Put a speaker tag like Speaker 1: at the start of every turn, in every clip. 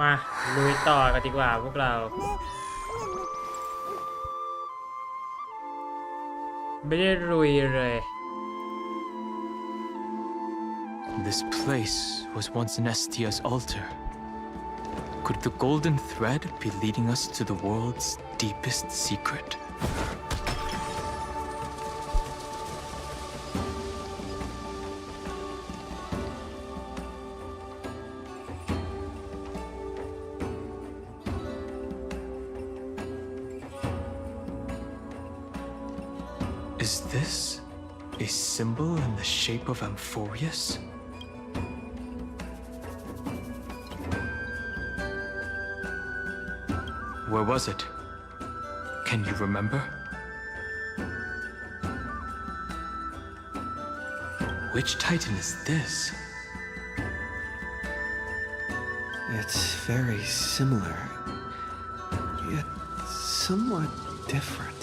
Speaker 1: มาลุยต่อกันดีกว่าพวกเราไม่ได้ลุยเลย
Speaker 2: This place was once Nestia's altar. Could the golden thread be leading us to the world's deepest secret? Is this a symbol in the shape of Amphorius? Where was it? Can you remember? Which Titan is this?
Speaker 3: It's very similar, yet somewhat different.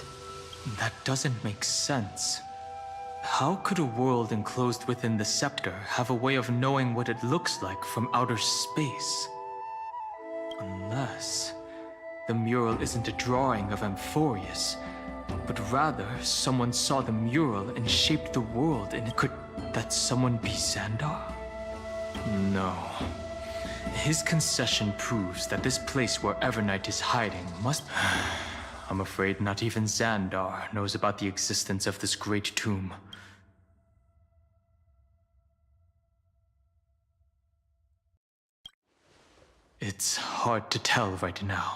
Speaker 2: That doesn't make sense. How could a world enclosed within the scepter have a way of knowing what it looks like from outer space? Unless the mural isn't a drawing of Amphorius, but rather someone saw the mural and shaped the world, and could that someone be Xandar? No. His concession proves that this place where Evernight is hiding must... I'm afraid not even Xandar knows about the existence of this great tomb. It's hard to tell right now,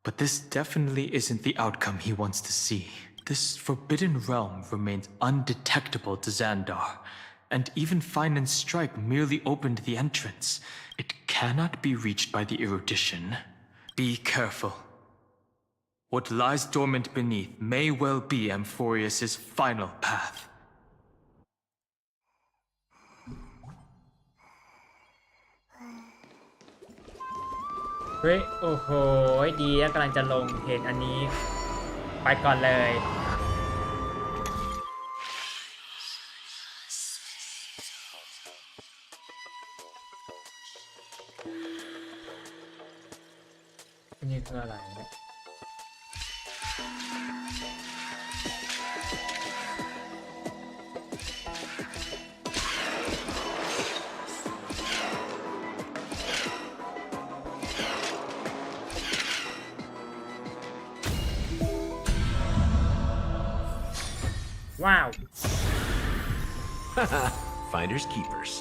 Speaker 2: but this definitely isn't the outcome he wants to see. This forbidden realm remains undetectable to Xandar, and even Fine and Strike merely opened the entrance. It cannot be reached by the erudition. Be careful. What lies dormant beneath may well be Amphorius' final path.
Speaker 1: เฮ้ยโอ้โหดีนะกำลังจะลงเห็นอันนี้ไปก่อนเลยอันนี้คืออะไรเนี่ยว้าว
Speaker 4: Finders keepers.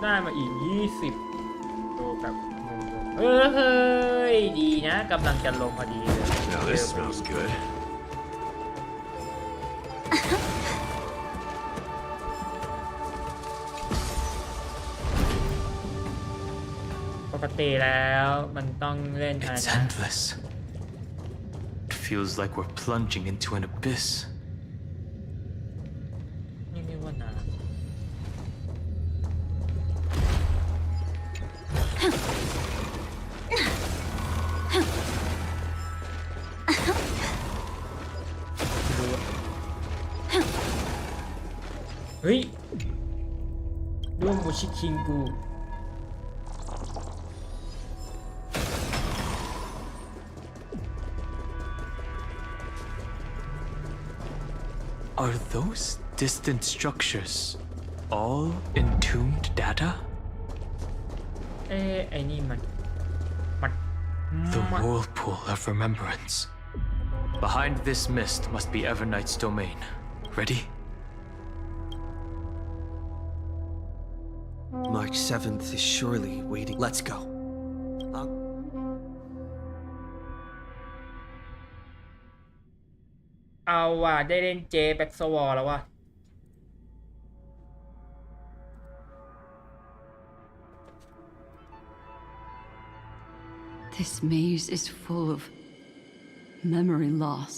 Speaker 1: ได้มาอีก20ดูแบบเฮ้ยดีนะกำลังจะลงพอดีเลย
Speaker 4: Now this smells good.
Speaker 1: ปกติแล้วมันต้องเล่นอะไร
Speaker 2: It's
Speaker 1: นะ
Speaker 2: endless. It feels like we're plunging into an abyss.
Speaker 1: นี่ไม่ว่านานเฮ้ยดูโมชิคิงกู
Speaker 2: Are those distant structures all entombed data?
Speaker 1: ไอ้นี่มัน
Speaker 2: The whirlpool of remembrance. Behind this mist must be Evernight's domain. Ready?
Speaker 3: March 7th is surely waiting. Let's go.
Speaker 1: เอาว่ะได้เล่นเจแบ็กสวอร์แล้วว่ะ
Speaker 5: This maze is full of memory loss.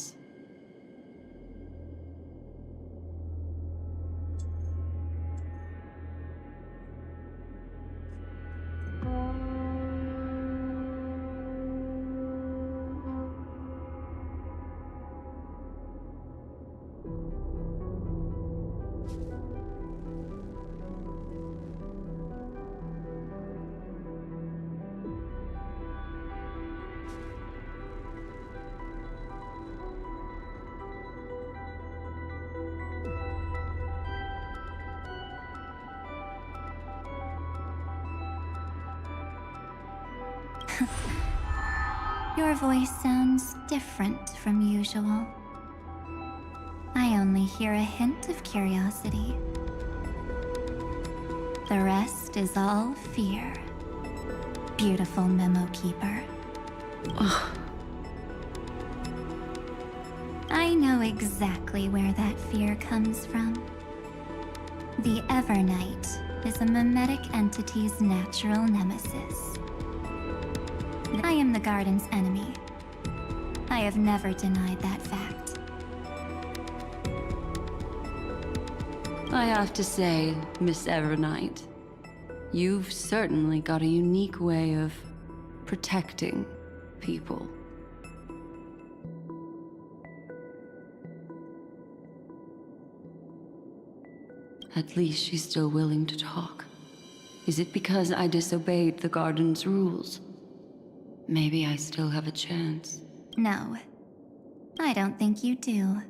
Speaker 6: Your voice sounds different from usual. I only hear a hint of curiosity. The rest is all fear. Beautiful memo keeper. I know exactly where that fear comes from. The Evernight is a mimetic entity's natural nemesis. I am the garden's enemy. I have never denied that fact.
Speaker 5: I have to say, Miss Evernight, you've certainly got a unique way of protecting people. At least she's still willing to talk. Is it because I disobeyed the garden's rules? Maybe I still have a chance.
Speaker 6: No, I don't think you do.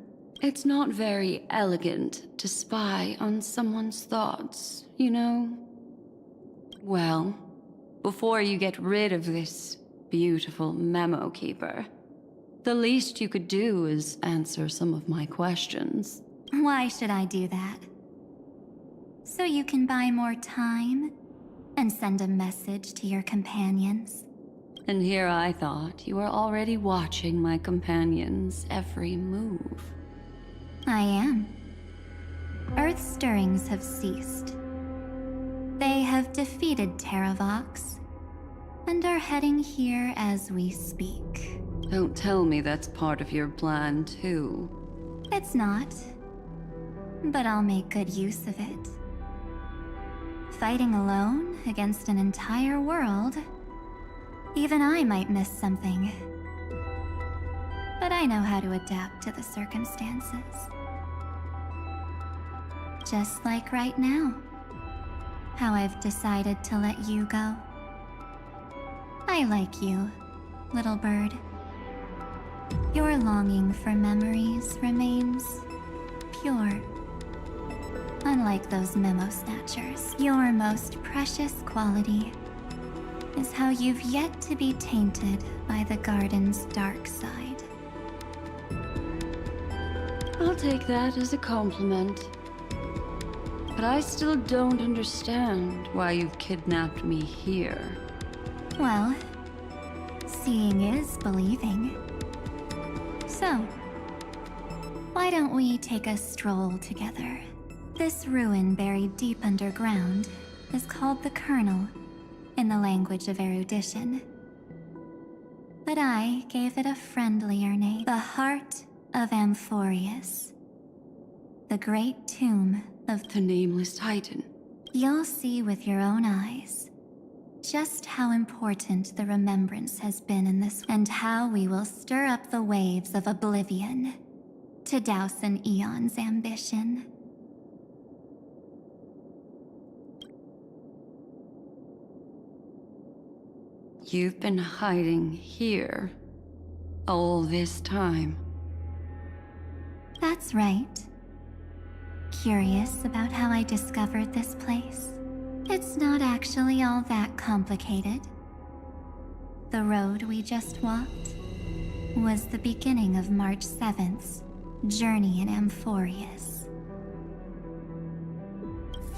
Speaker 5: It's not very elegant to spy on someone's thoughts, you know? Well, before you get rid of this beautiful memo keeper, the least you could do is answer some of my questions.
Speaker 6: Why should I do that? So you can buy more time and send a message to your companions?
Speaker 5: And here I thought you were already watching my companions' every move.
Speaker 6: I am. Earth's stirrings have ceased. They have defeated Terravox and are heading here as we speak.
Speaker 5: Don't tell me that's part of your plan, too.
Speaker 6: It's not, but I'll make good use of it. Fighting alone against an entire world, even I might miss something. But I know how to adapt to the circumstances. Just like right now, how I've decided to let you go. I like you, little bird. Your longing for memories remains pure. Unlike those memo snatchers, your most precious quality is how you've yet to be tainted by the garden's dark side.
Speaker 5: I'll take that as a compliment. But I still don't understand why you've kidnapped me here.
Speaker 6: Well, seeing is believing. So, why don't we take a stroll together? This ruin buried deep underground is called the Kernel in the language of erudition. But I gave it a friendlier name, the Heart of Amphorius, the great tomb of
Speaker 5: The Nameless Titan.
Speaker 6: You'll see with your own eyes just how important the remembrance has been in this, and how we will stir up the waves of oblivion to douse an eon's ambition.
Speaker 5: You've been hiding here all this time.
Speaker 6: That's right. Curious about how I discovered this place? It's not actually all that complicated. The road we just walked was the beginning of March 7th's journey in Amphorius.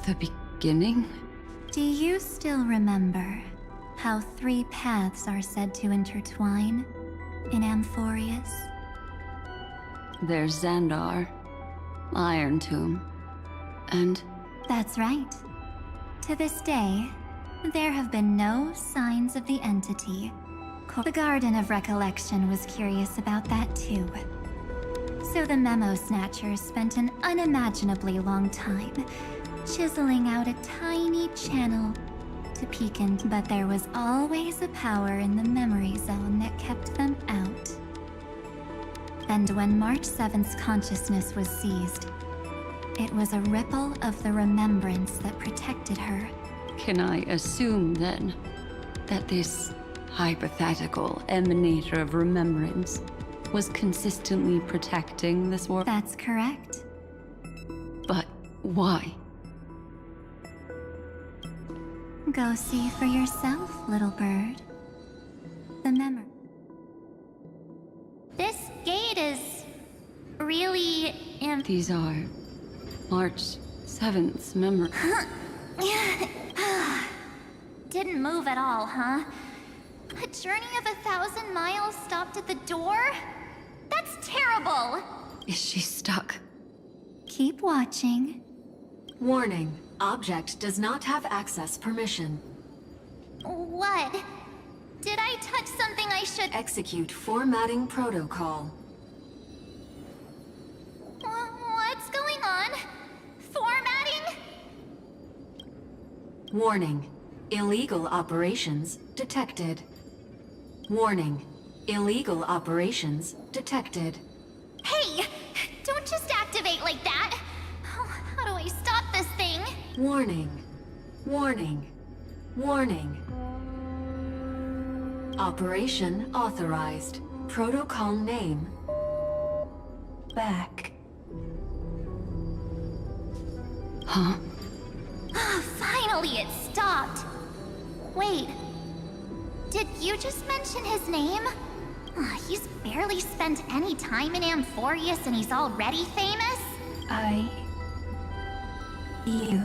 Speaker 5: The beginning?
Speaker 6: Do you still remember how 3 paths are said to intertwine in Amphorius?
Speaker 5: There's Xandar, Iron Tomb, and
Speaker 6: That's right. To this day, there have been no signs of the entity. The Garden of Recollection was curious about that too. So the Memo Snatchers spent an unimaginably long time chiseling out a tiny channel to peek in, but there was always a power in the memory zone that kept them out. And when March 7th's consciousness was seized, it was a ripple of the remembrance that protected her.
Speaker 5: can I assume then that this hypothetical emanator of remembrance was consistently protecting this world?
Speaker 6: That's correct.
Speaker 5: But why?
Speaker 6: Go see for yourself, little bird. the memory. This gate is really
Speaker 5: These are March 7th's memory.
Speaker 6: Didn't move at all, huh? A journey of 1,000 miles stopped at the door? That's terrible!
Speaker 5: Is she stuck?
Speaker 6: Keep watching.
Speaker 7: Warning. Object does not have access permission.
Speaker 6: What? Did I touch something I should...
Speaker 7: Execute formatting protocol.
Speaker 6: What's going on? Formatting?
Speaker 7: Warning. Illegal operations detected. Warning. Illegal operations detected.
Speaker 6: Hey! Don't just activate like that! How do I stop this thing?
Speaker 7: Warning. Warning. Warning. Operation authorized. Protocol name. Back.
Speaker 5: Huh?
Speaker 6: Finally, it stopped. Wait. Did you just mention his name? He's barely spent any time in Amphorius and he's already famous?
Speaker 7: You.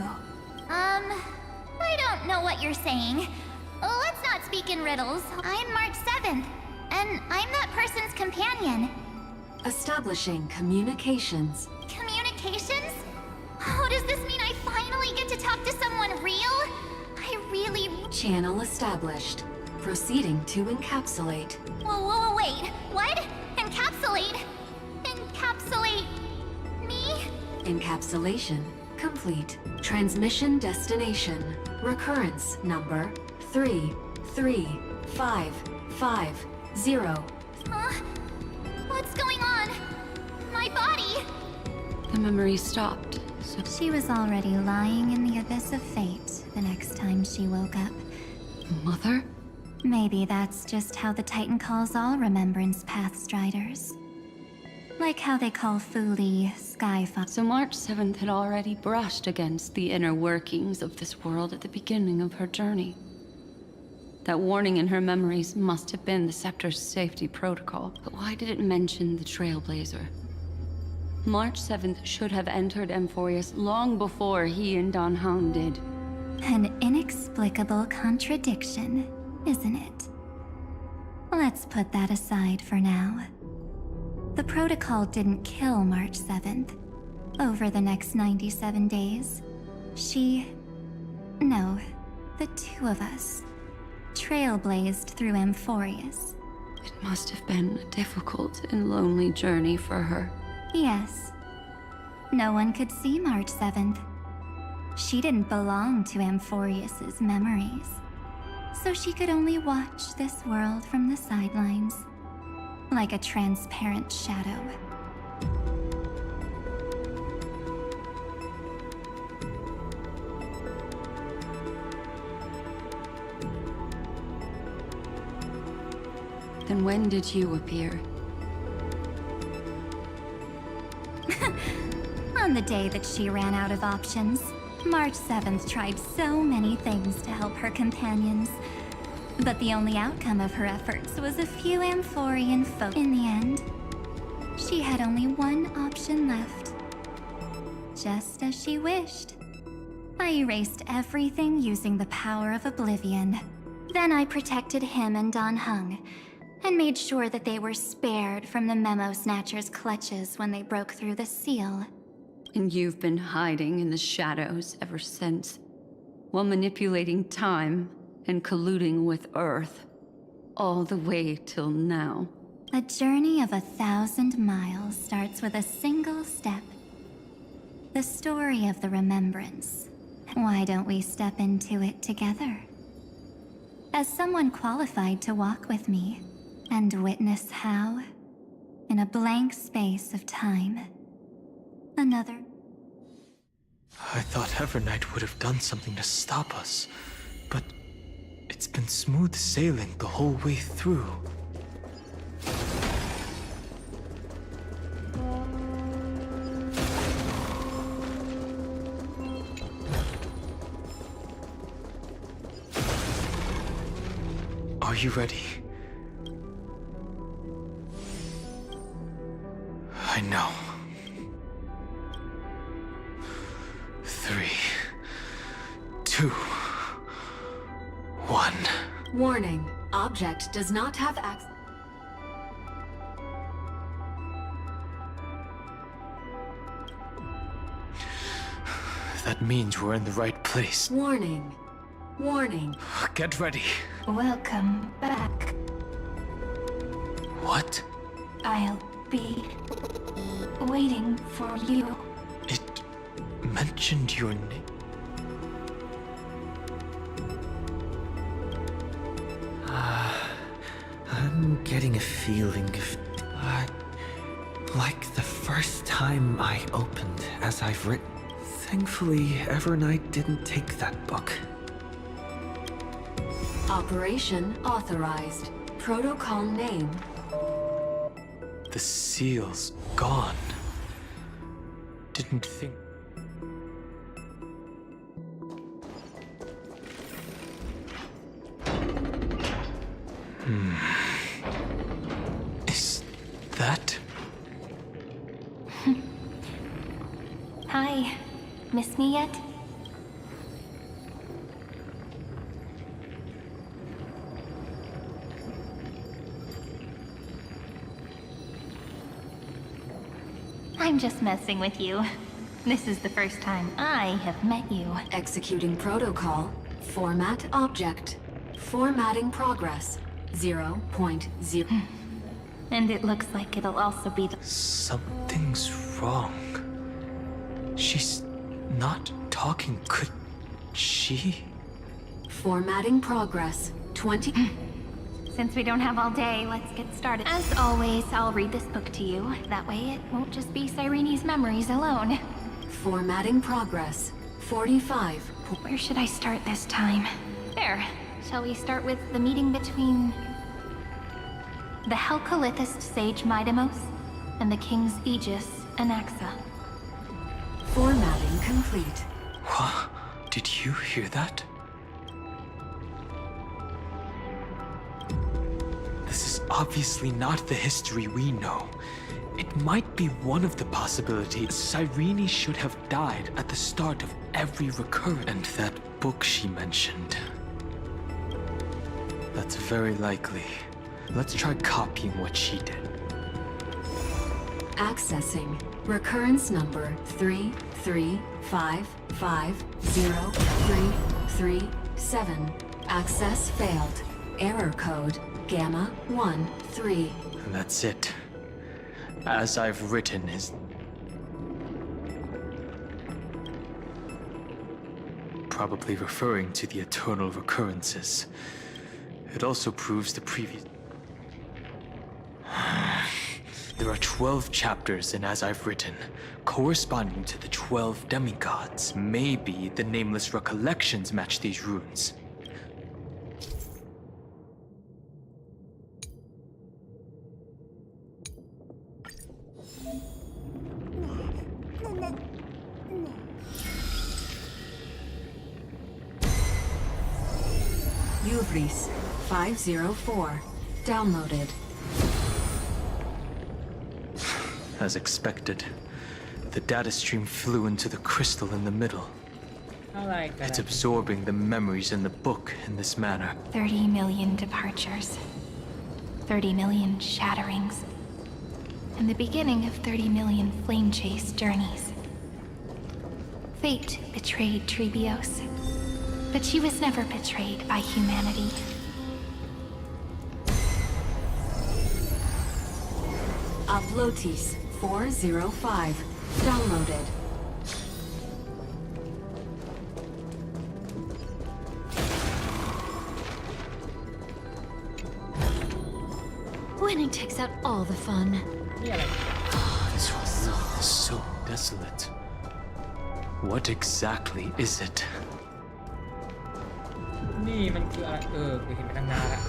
Speaker 6: I don't know what you're saying. Let's not speak in riddles. I'm March 7th, and I'm that person's companion.
Speaker 7: Establishing communications.
Speaker 6: Communications? Oh, does this mean I finally get to talk to someone real? I really...
Speaker 7: Channel established. Proceeding to encapsulate.
Speaker 6: Whoa, wait. What? Encapsulate? Encapsulate... me?
Speaker 7: Encapsulation complete. Transmission destination. Recurrence number 33550.
Speaker 6: Huh? What's going on? My body?
Speaker 5: The memory stopped, so...
Speaker 6: She was already lying in the abyss of fate the next time she woke up.
Speaker 5: Mother?
Speaker 6: Maybe that's just how the Titan calls all Remembrance Path Striders. Like how they call Fuli Skyfall.
Speaker 5: So March 7th had already brushed against the inner workings of this world at the beginning of her journey. That warning in her memories must have been the Scepter's safety protocol. But why did it mention the Trailblazer? March 7th should have entered Amphorius long before he and Don Hound did.
Speaker 6: An inexplicable contradiction, isn't it? Let's put that aside for now. The protocol didn't kill March 7th. Over the next 97 days, no, the two of us, trailblazed through Amphorius.
Speaker 5: It must have been a difficult and lonely journey for her.
Speaker 6: Yes. No one could see March 7th. She didn't belong to Amphorius's memories, so she could only watch this world from the sidelines, like a transparent shadow.
Speaker 5: Then when did you appear?
Speaker 6: On the day that she ran out of options, March 7th tried so many things to help her companions. But the only outcome of her efforts was a few Amphorian folk. In the end, she had only one option left. Just as she wished. I erased everything using the power of oblivion. Then I protected him and Don Hung, and made sure that they were spared from the Memo Snatcher's clutches when they broke through the seal.
Speaker 5: And you've been hiding in the shadows ever since, while manipulating time and colluding with Earth, all the way till now.
Speaker 6: A journey of 1,000 miles starts with a single step. The story of the remembrance. Why don't we step into it together? As someone qualified to walk with me, and witness how, in a blank space of time, another...
Speaker 2: I thought Evernight would have done something to stop us, but it's been smooth sailing the whole way through. Are you ready? I know. 3, 2, 1.
Speaker 7: Warning. Object does not have access.
Speaker 2: That means we're in the right place.
Speaker 7: Warning. Warning.
Speaker 2: Get ready.
Speaker 6: Welcome back.
Speaker 2: What?
Speaker 6: I'll be waiting for you.
Speaker 2: It mentioned your name.
Speaker 3: I'm getting a feeling of... like the first time I opened as I've written. Thankfully, Evernight didn't take that book.
Speaker 7: Operation authorized. Protocol name.
Speaker 2: The seal's gone. Didn't think... Is that...
Speaker 6: Hi. Miss me yet? I'm just messing with you. This is the first time I have met you.
Speaker 7: Executing protocol. Format object. Formatting progress. 0.0.
Speaker 6: And it looks like it'll also be the...
Speaker 2: Something's wrong. She's not talking. Could she?
Speaker 7: Formatting progress. 20.
Speaker 6: Since we don't have all day, let's get started. As always, I'll read this book to you. That way it won't just be Cyrene's memories alone.
Speaker 7: Formatting progress. 45.
Speaker 6: Where should I start this time? There. Shall we start with the meeting between... the Helcolithist sage Midamos and the King's Aegis, Anaxa?
Speaker 7: Formatting complete.
Speaker 2: What? Did you hear that? This is obviously not the history we know. It might be one of the possibilities. Cyrene should have died at the start of every recurrence. And that book she mentioned. That's very likely. Let's try copying what she did.
Speaker 7: Accessing. Recurrence number 335503337. Access failed. Error code Gamma 13.
Speaker 2: And that's it. As I've written is... probably referring to the eternal recurrences. It also proves the previous... There are 12 chapters in As I've Written, corresponding to the 12 demigods. Maybe the nameless recollections match these runes.
Speaker 7: Uvris 504. Downloaded.
Speaker 2: As expected, the data stream flew into the crystal in the middle. It's absorbing the memories in the book in this manner.
Speaker 6: 30 million departures. 30 million shatterings. And the beginning of 30 million flame chase journeys. Fate betrayed Trebios. But she was never betrayed by humanity.
Speaker 7: Uplotis 405. Downloaded. Winning takes out all the fun.
Speaker 2: This world is so desolate. What exactly is it?
Speaker 1: นี่มันคืออะไรคือเห็นไปตั้งนานแล้ว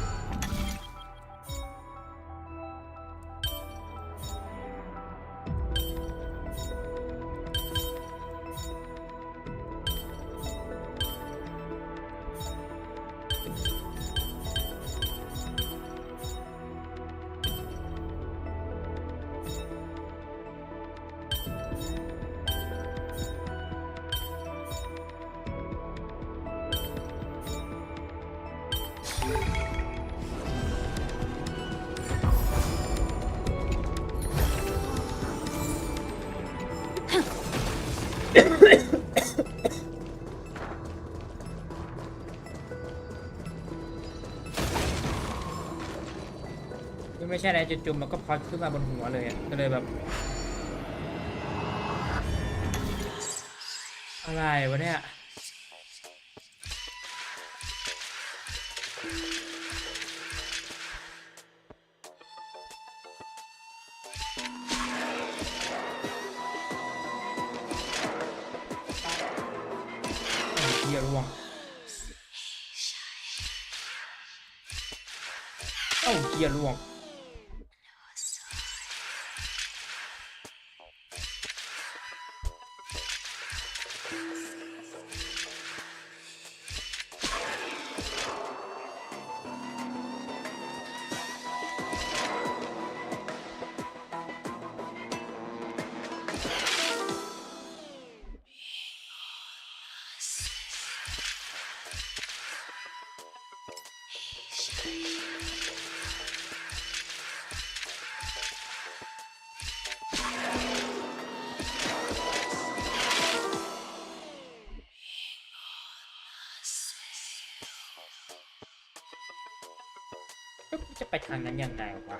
Speaker 1: ไม่ใช่อะไรจุ่มๆมันก็พอดขึ้นมาบนหัวเลยก็เลยแบบอะไรวะเนี่ยเกียร์ร่วงเกียร์ร่วงจะไปทางนั้นยังไงวะ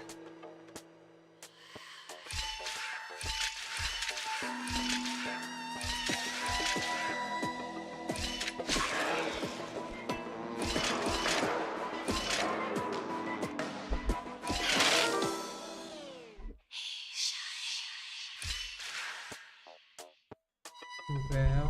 Speaker 1: ถูกแล้ว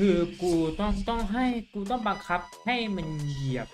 Speaker 1: คือกูต้องบังคับให้มันเหยียบ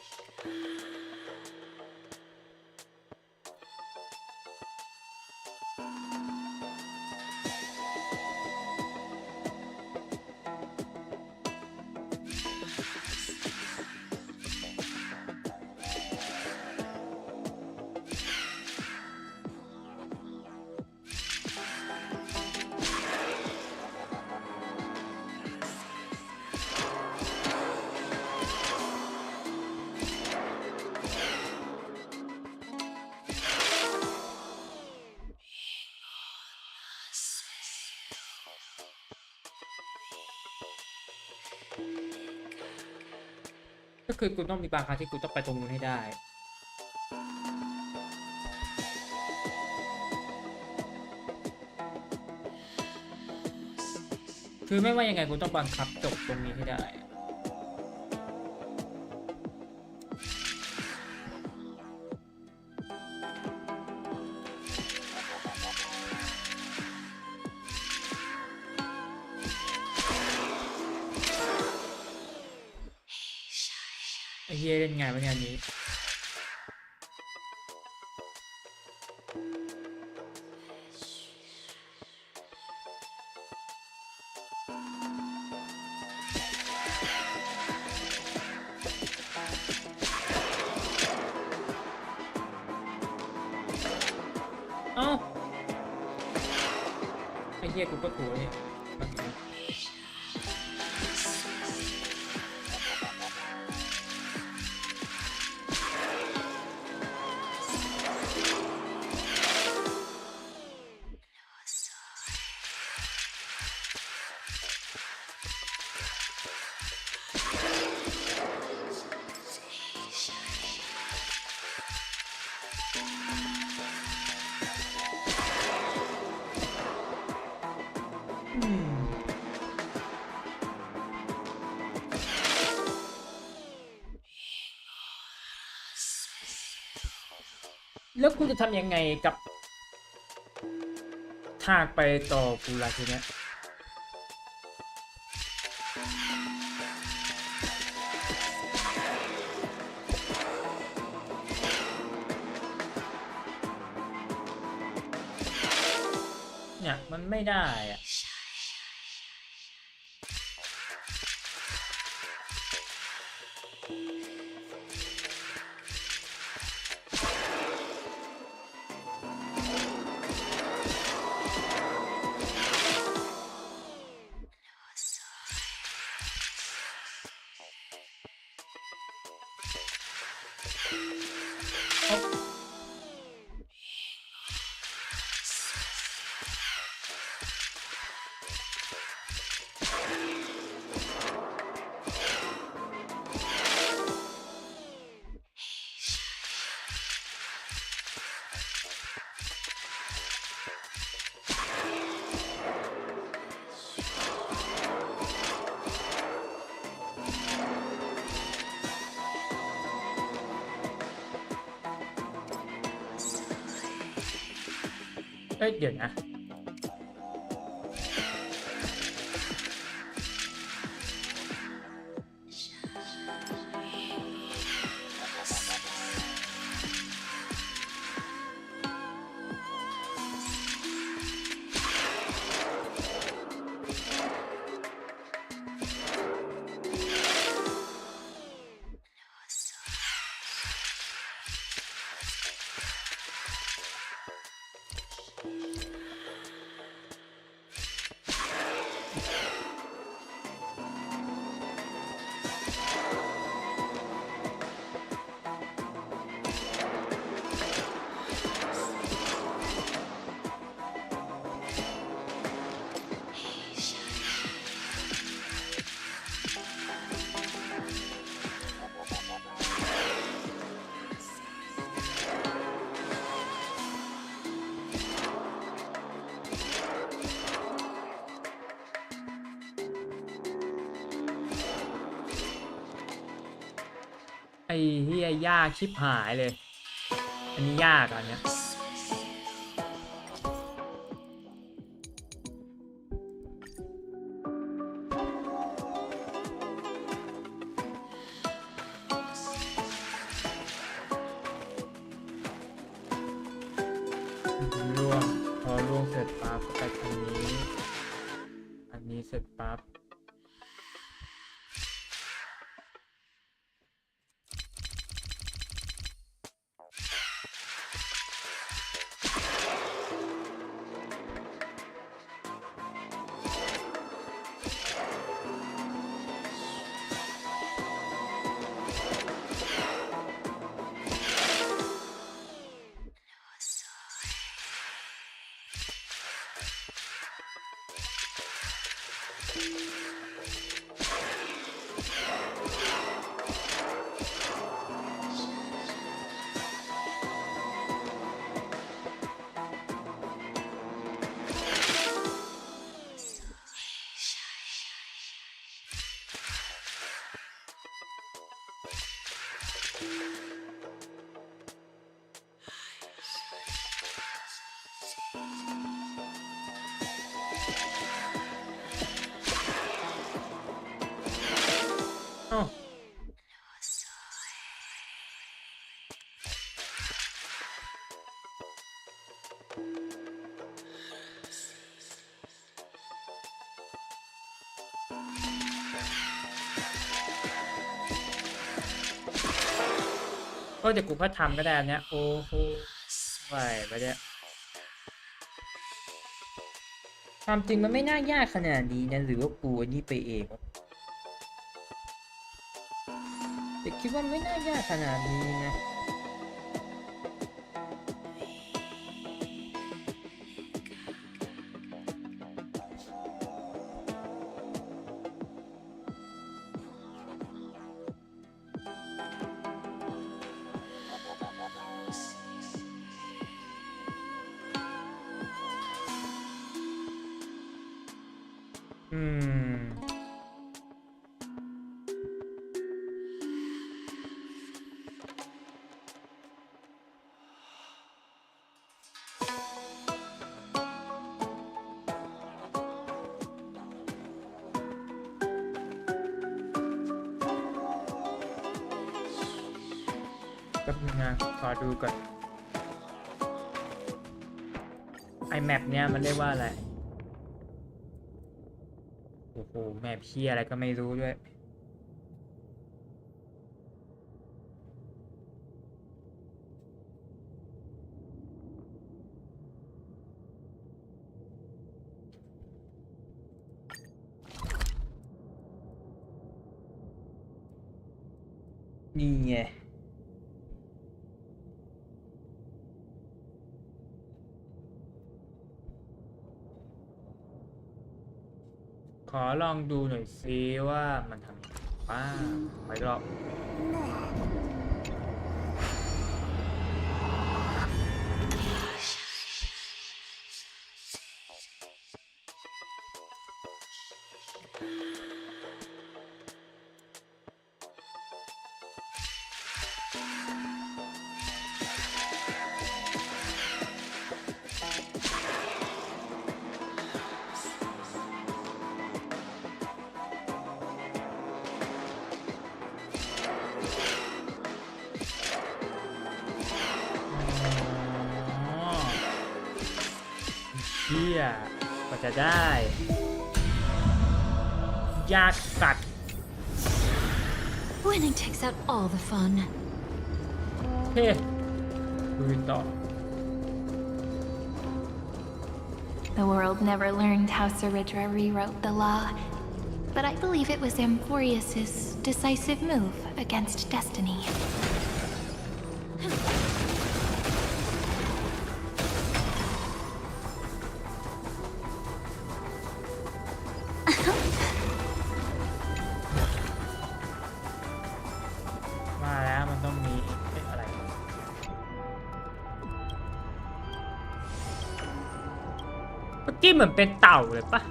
Speaker 1: ก็คือกูต้องมีบางครั้งที่กูต้องไปตรงนู้นให้ได้คือไม่ว่ายังไงกูต้องบังคับจบตรงนี้ให้ได้ไอ้เฮียเล่นไงวะเนี่ยอันนี้ไอ้เฮียกูก็ถูกเนี่ยแล้วกูจะทำยังไงกับทางไปต่อกูล่ะทีเนี้ยมันไม่ได้อะ เดี๋ยวนะไอ้เหี้ยยากชิบหายเลยอันนี้ยากอันเนี้ยล่วงพอล่วงเสร็จปั๊บก็ไปทางนี้อันนี้เสร็จปั๊บอ้าวเดี๋ยวกูก็ทำก็ได้อันเนี้ยโอ้โหไหวไปเนี่ยความจริงมันไม่น่ายากขนาดนี้นะหรือว่ากูอันนี้ไปเองวะแต่คิดว่าไม่น่ายากขนาดนี้นะแป๊บนึงนะขอดูก่อนไอแมปเนี้ยมันเรียกว่าอะไรโอ้โหแมปเฮียอะไรก็ไม่รู้ด้วยนี่ไง ขอลองดูหน่อยซิว่ามันทำยังไงบ้างไปรอบเชี่ยกว่าจะได้ยากสัตว์
Speaker 6: Winning takes out all the fun.
Speaker 1: เฮ้ดูต่อ
Speaker 6: The world never learned how Saridra rewrote the law, but I believe it was Amphorius's decisive move against destiny.
Speaker 1: มาแล้วมันต้องมีอะไรเมื่อกี้เหมือนเป็นเต่าเลยปะ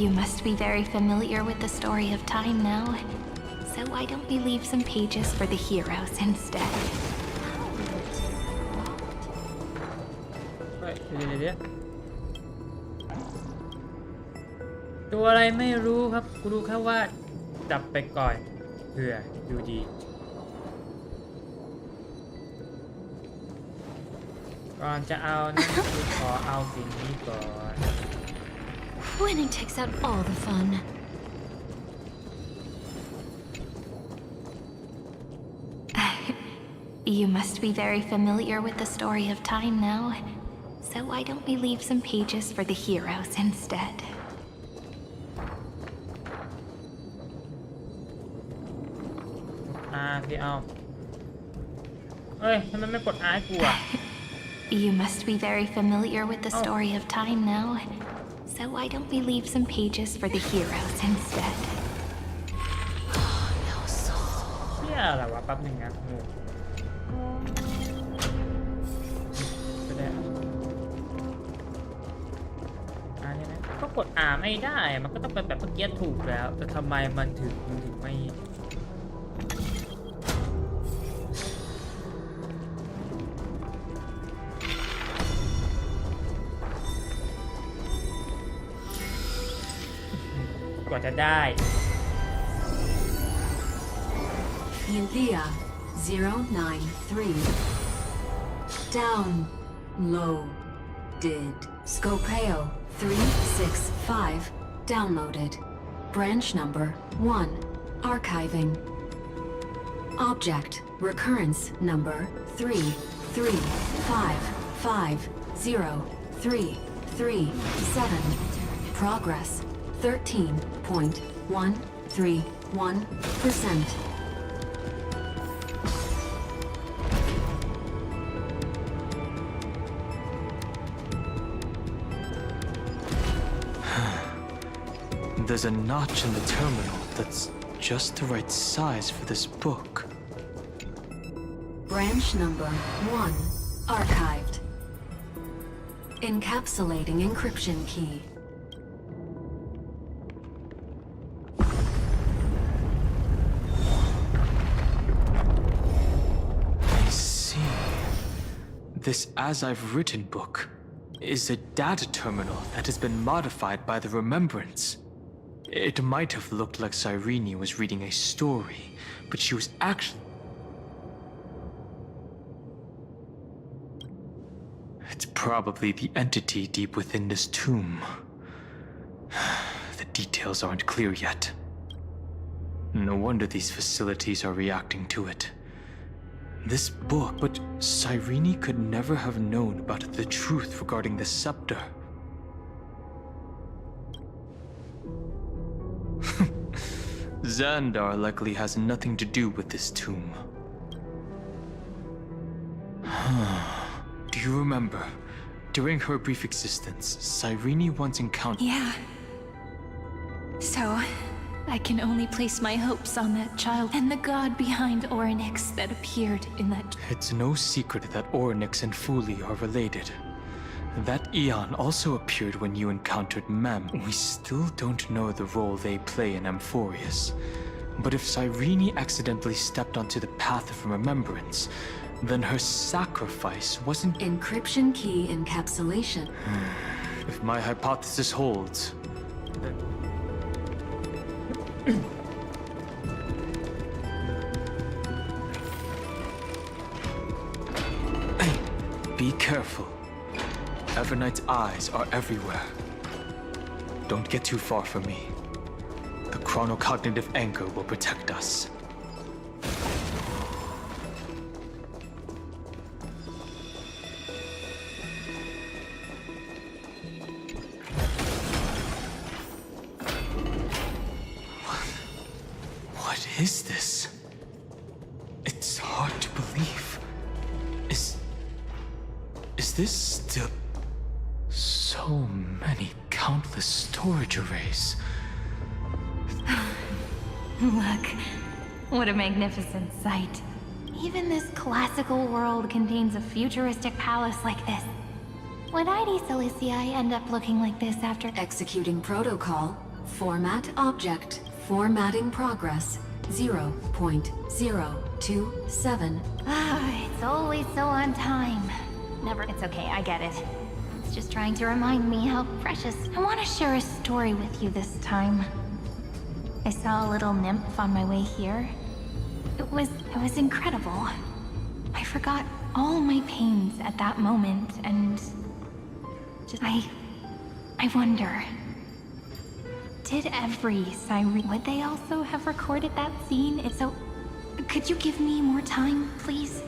Speaker 6: You must be very familiar with the story of time now, so why don't we leave some pages for the heroes instead?
Speaker 1: เฮ้ยเดี๋ยวตัวอะไรไม่รู้ครับกูรู้แค่ว่าจับไปก่อนเผื่อดูดีก่อนจะเอานั่นคือขอเอาสิ่งนี้ก่อน
Speaker 6: Winning takes out all the fun. You must be very familiar with the story of time now, so why don't we leave some pages for the heroes instead?
Speaker 1: พี่เอาเอ้ยทำไมไม่กด R ให้กูอ่ะ
Speaker 6: You must be very familiar with the story of time now, so why don't we leave some pages for the heroes instead?
Speaker 1: เชี่ยอะไรวะแป๊บนึงนะงูก็ได้ใช่ไหมก็กด R ไม่ได้มันก็ต้องเป็นแบบเมื่อกี้ถูกแล้วแต่ทำไมมันถึงไม่กว่าจะได้
Speaker 7: Yulia 093. Downloaded. Scopeo 365. Downloaded. Branch number 1. Archiving. Object recurrence number 335503337. Progress 13.131%.
Speaker 2: There's a notch in the terminal that's just the right size for this book.
Speaker 7: Branch number 1. Archived. Encapsulating encryption key.
Speaker 2: I see. This As I've Written book is a data terminal that has been modified by the Remembrance. It might have looked like Cyrene was reading a story, but she was actually... It's probably the entity deep within this tomb. The details aren't clear yet. No wonder these facilities are reacting to it. This book, but Cyrene could never have known about the truth regarding the scepter. Xandar likely has nothing to do with this tomb. Do you remember? During her brief existence, Cyrene once encountered...
Speaker 8: Yeah. So, I can only place my hopes on that child and the god behind Orynyx that appeared in that...
Speaker 2: It's no secret that Orynyx and Fuli are related. That Eon also appeared when you encountered Mem. We still don't know the role they play in Amphorius. But if Cyrene accidentally stepped onto the path of remembrance, then her sacrifice wasn't...
Speaker 7: Encryption key encapsulation.
Speaker 2: If my hypothesis holds... Be careful. Evernight's eyes are everywhere. Don't get too far from me. The chronocognitive anchor will protect us. What is this? It's hard to believe. Is this still... So many countless storage arrays.
Speaker 6: Look, what a magnificent sight. Even this classical world contains a futuristic palace like this. Would ID Ciliciae end up looking like this after...
Speaker 7: Executing protocol. Format object. Formatting progress. 0.027.
Speaker 6: It's always so on time. Never... It's okay, I get it. It's just trying to remind me how precious... I want to share a story with you this time. I saw a little nymph on my way here. It was incredible. I forgot all my pains at that moment, and... just... I wonder... Did every Cyrene... Would they also have recorded that scene? If so... Could you give me more time, please?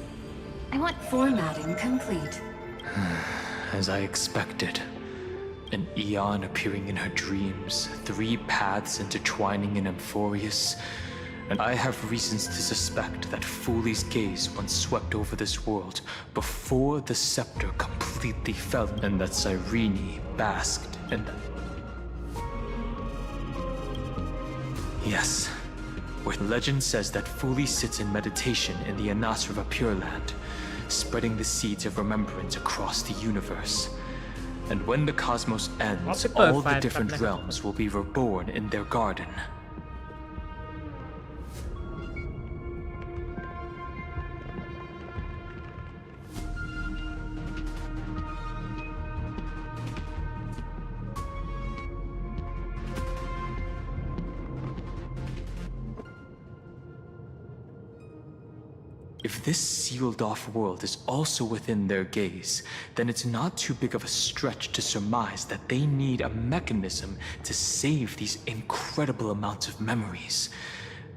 Speaker 6: I want...
Speaker 7: Formatting complete.
Speaker 2: As I expected. An Eon appearing in her dreams, 3 paths intertwining in Amphorius, and I have reasons to suspect that Fuli's gaze once swept over this world before the scepter completely fell, and that Cyrene basked in that. Yes, where legend says that Fuli sits in meditation in the Anasra Pure Land, spreading the seeds of remembrance across the universe. And when the cosmos ends, all the different realms will be reborn in their garden. If this sealed-off world is also within their gaze, then it's not too big of a stretch to surmise that they need a mechanism to save these incredible amounts of memories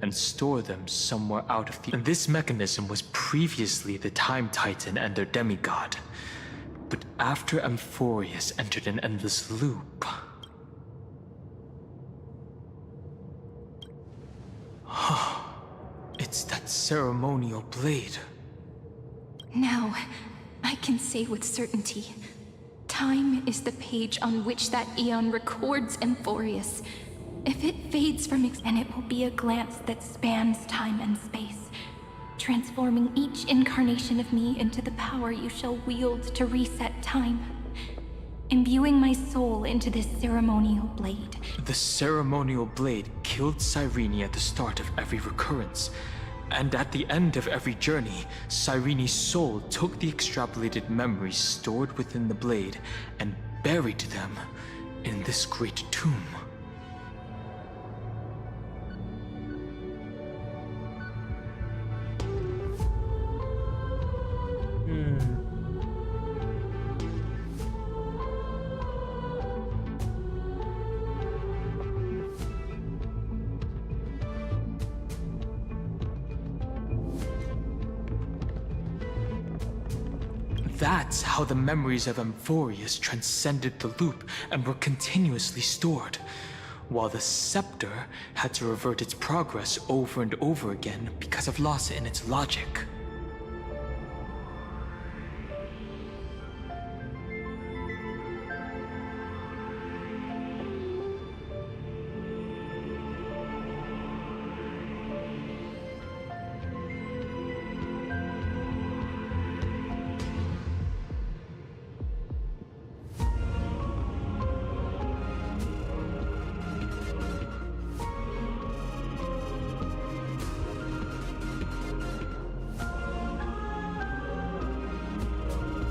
Speaker 2: and store them somewhere out of the... And this mechanism was previously the Time Titan and their demigod. But after Amphorius entered an endless loop... It's that ceremonial blade.
Speaker 8: Now, I can say with certainty, time is the page on which that Eon records Amphorius. If it fades from then it will be a glance that spans time and space, transforming each incarnation of me into the power you shall wield to reset time, imbuing my soul into this ceremonial blade.
Speaker 2: The ceremonial blade killed Cyrene at the start of every recurrence. And at the end of every journey, Cyrene's soul took the extrapolated memories stored within the blade and buried them in this great tomb. that's how the memories of Amphorius transcended the loop and were continuously stored, while the scepter had to revert its progress over and over again because of loss in its logic.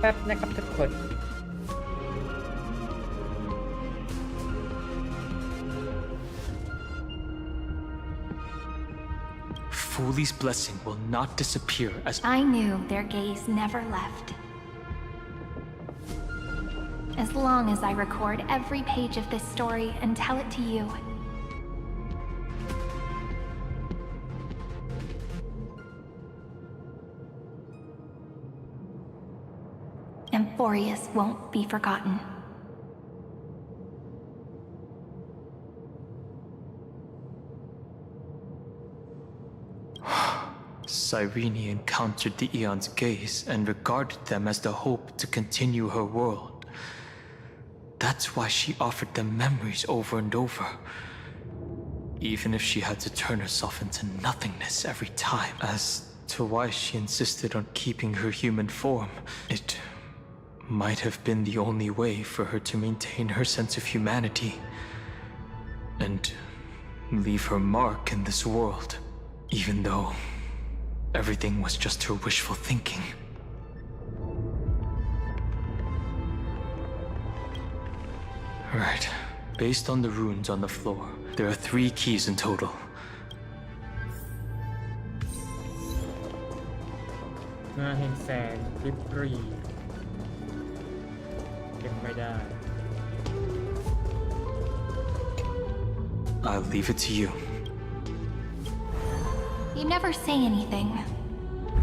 Speaker 1: แป๊บนะครับทุกคน
Speaker 2: Fuli's blessing will not disappear as
Speaker 8: I knew their gaze never left. As long as I record every page of this story and tell it to you, Amphorius won't be forgotten.
Speaker 2: Cyrene encountered the Aeon's gaze and regarded them as the hope to continue her world. That's why she offered them memories over and over, even if she had to turn herself into nothingness every time. As to why she insisted on keeping her human form, it might have been the only way for her to maintain her sense of humanity and leave her mark in this world, even though everything was just her wishful thinking. Right. Based on the runes on the floor, there are 3 keys in total.
Speaker 1: เมื่อเห็นแสงริบหรี่เก็บไม่ได้
Speaker 2: I'll leave it to you.
Speaker 8: you never say anything,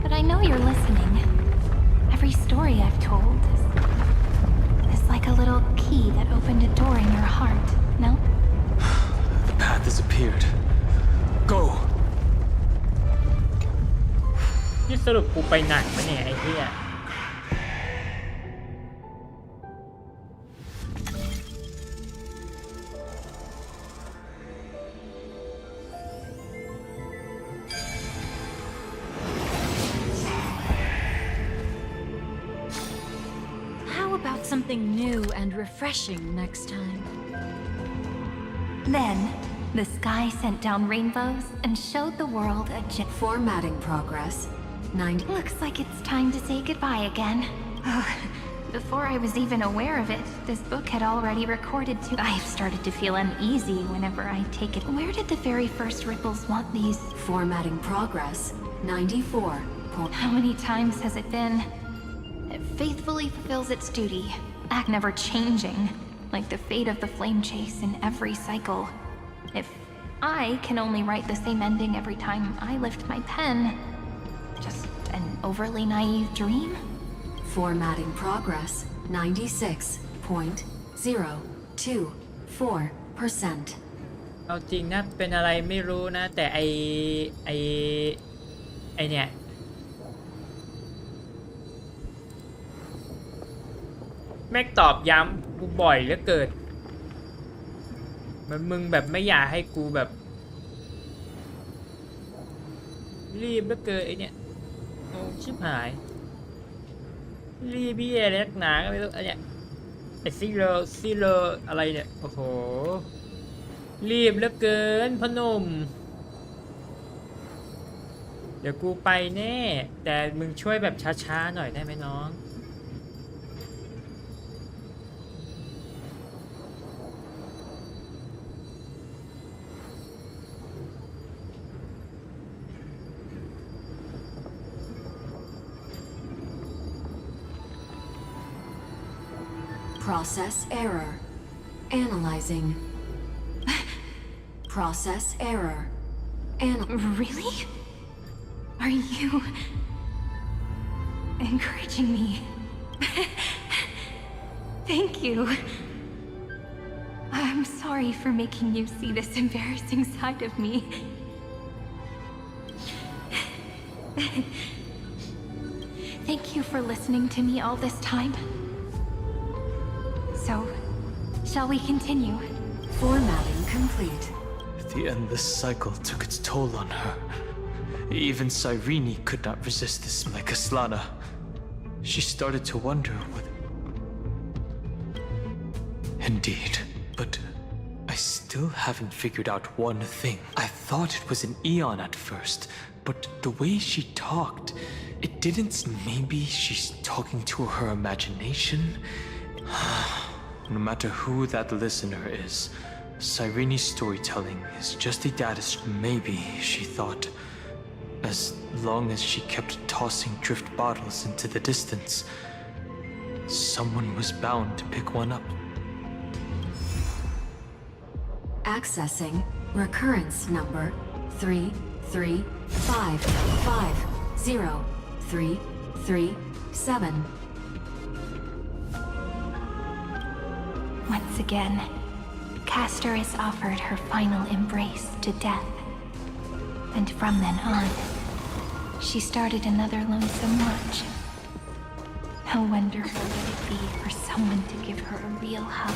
Speaker 8: but I know you're listening. Every story I've told is like a little key that opened a door in your heart, no?
Speaker 2: The path has appeared. Go!
Speaker 1: นี่สรุปกูไปไหนวะเนี่ยไอ้เหี้ย
Speaker 7: How about something new and refreshing next time?
Speaker 8: Then, the sky sent down rainbows and showed the world a
Speaker 7: Formatting progress. 90.
Speaker 8: Looks like it's time to say goodbye again. Before I was even aware of it, this book had already recorded too. I've started to feel uneasy whenever I take it. Where did the very first ripples want these?
Speaker 7: Formatting progress. 94.
Speaker 8: How many times has it been? It faithfully fulfills its duty, act never changing, like the fate of the flame chase in every cycle. If I can only write the same ending every time I lift my pen, just an overly naive dream?
Speaker 7: Formatting progress. 96.024%.
Speaker 1: เอาจริงนะเป็นอะไรไม่รู้นะแต่ไอเนี่ยแม่งตอบย้ำกูบ่อยเหลือเกินมันมึงแบบไม่อยากให้กูแบบรีบเหลือเกินไอเนี่ยโอ้ชิบหายรีบพี่อะไรนักหนาก็ไม่รู้ไอเนี่ยไอซีโร่อะไรเนี่ยโอ้โหรีบเหลือเกินพนมเดี๋ยวกูไปแน่แต่มึงช่วยแบบช้าๆหน่อยได้ไหมน้อง
Speaker 7: Process error. Analyzing. Process error.
Speaker 8: Really? Are you encouraging me? Thank you. I'm sorry for making you see this embarrassing side of me. Thank you for listening to me all this time. So, shall we continue?
Speaker 7: Formatting complete.
Speaker 2: The endless cycle took its toll on her. Even Cyrene could not resist this like Aslana. She started to wonder what... Indeed, but I still haven't figured out one thing. I thought it was an Eon at first, but the way she talked, it didn't... Maybe she's talking to her imagination? No matter who that listener is, Cyrene's storytelling is just a data... Maybe, she thought, as long as she kept tossing drift bottles into the distance, someone was bound to pick one up.
Speaker 7: Accessing recurrence number 335503337.
Speaker 8: Once again, Castor is offered her final embrace to death. And from then on, she started another lonesome watch. How wonderful would it be for someone to give her a real hug?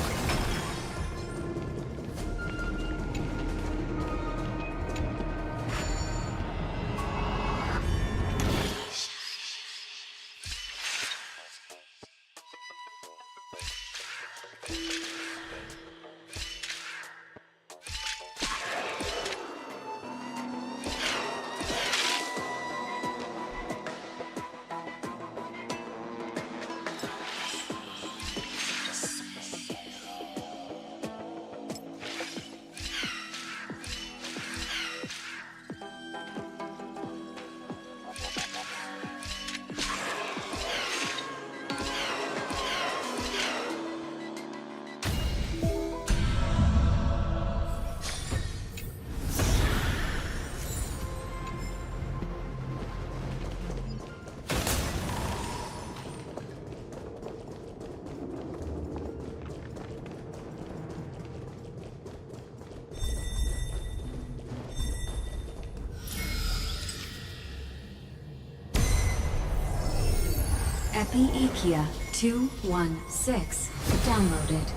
Speaker 7: Epi-Ikia 216 downloaded.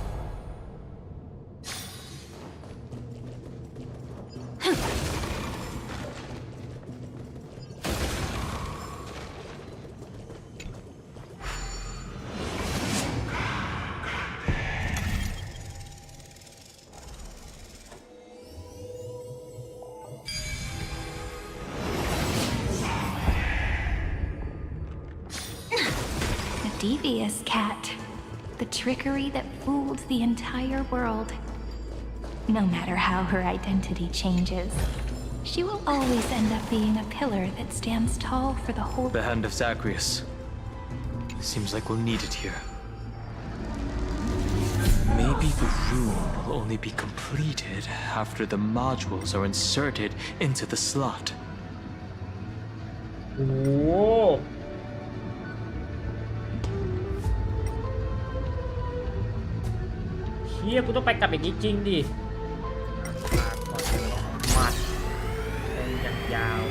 Speaker 8: Devious cat. The trickery that fooled the entire world. No matter how her identity changes, she will always end up being a pillar that stands tall for the whole...
Speaker 2: The hand of Zagreus. Seems like we'll need it here. Maybe the rune will only be completed after the modules are inserted into the slot.
Speaker 1: Whoa. เฮียกูต้องไปกลับอย่างนี้จริงดิมัดเป็นอย่างยาว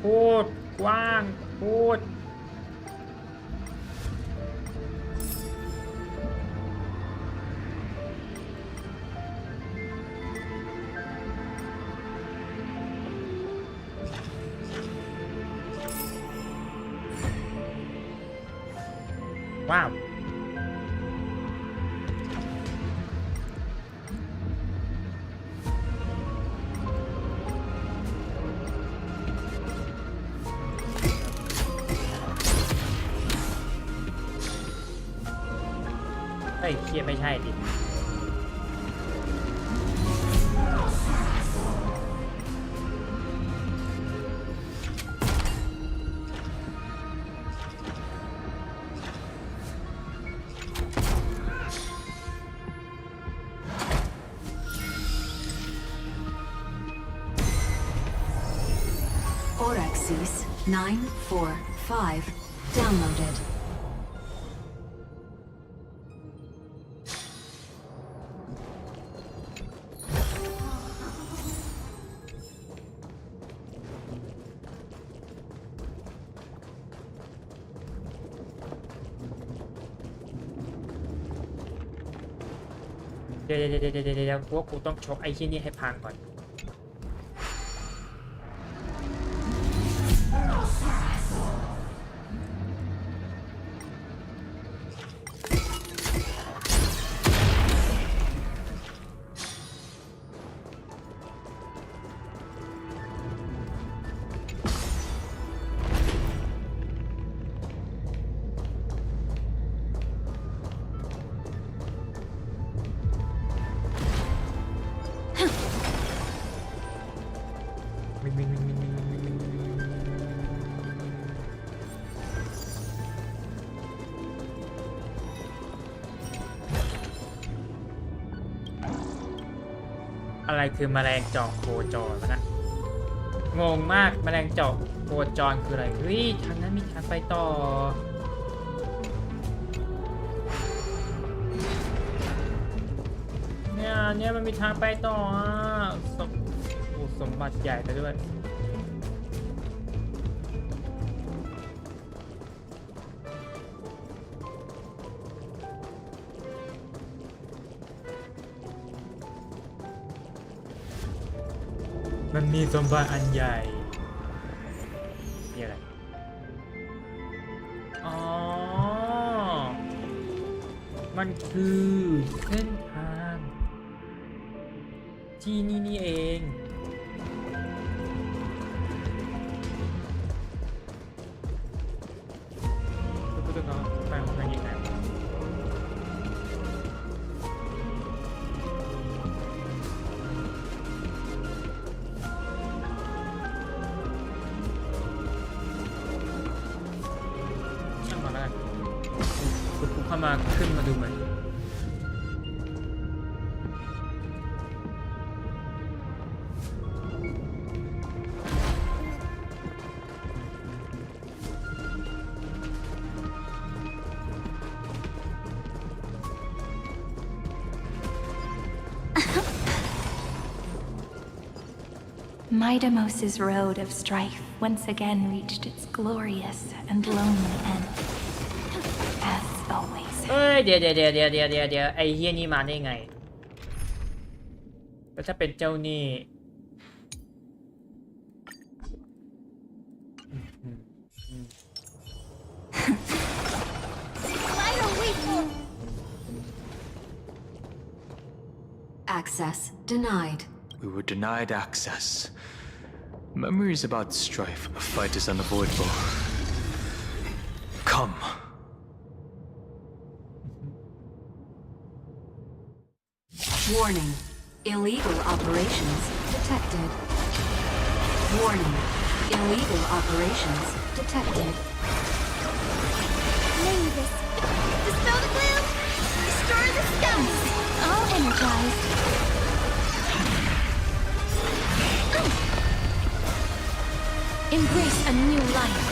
Speaker 1: โคตรกว้างโคตรว้าวเฮ้ยเคียไม่ใช่ดิ
Speaker 7: Orexis 945 downloaded.
Speaker 1: เดี๋ยวพวกกูต้องชกไอ้ที่นี่ให้พังก่อนอะไรคือแมลงเจาะโคจรวะนะงงมากแมลงเจาะโคจรคืออะไรเฮ้ยทางนั้นมีทางไปต่อเนี่ยมันมีทางไปต่อสมบัติใหญ่ไปด้วยมันมีสมบัติอันใหญ่นี่อะไรอ๋อมันคือเส้นทางที่นี่เองกูจะเอาไปของใครยังไงเข้ามาขึ้นมาดูมัน
Speaker 8: Midamos's road of strife once again reached its glorious and lonely end. As always.
Speaker 1: เอ้ยเดี๋ยวไอ้เฮียนี่มาได้ไงแล้วถ้าเป็นเจ้านี่
Speaker 7: Access denied.
Speaker 2: We were denied access. Memories about strife. A fight is unavoidable. Come.
Speaker 7: Warning. Illegal operations detected. Warning. Illegal operations detected.
Speaker 6: Mavis, dispel the gloom! Destroy the stones!
Speaker 8: All energized. Embrace a new life.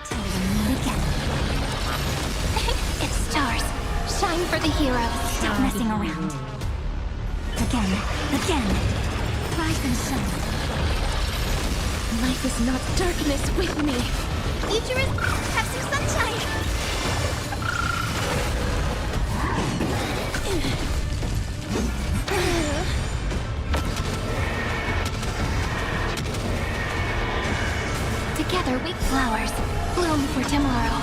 Speaker 6: Till we meet again.
Speaker 8: It's stars. Shine for the heroes.
Speaker 6: Stop messing around. Again. Rise and shine.
Speaker 8: Life is not darkness with me.
Speaker 6: Future is... have some sunshine!
Speaker 8: Together we flowers bloom for tomorrow.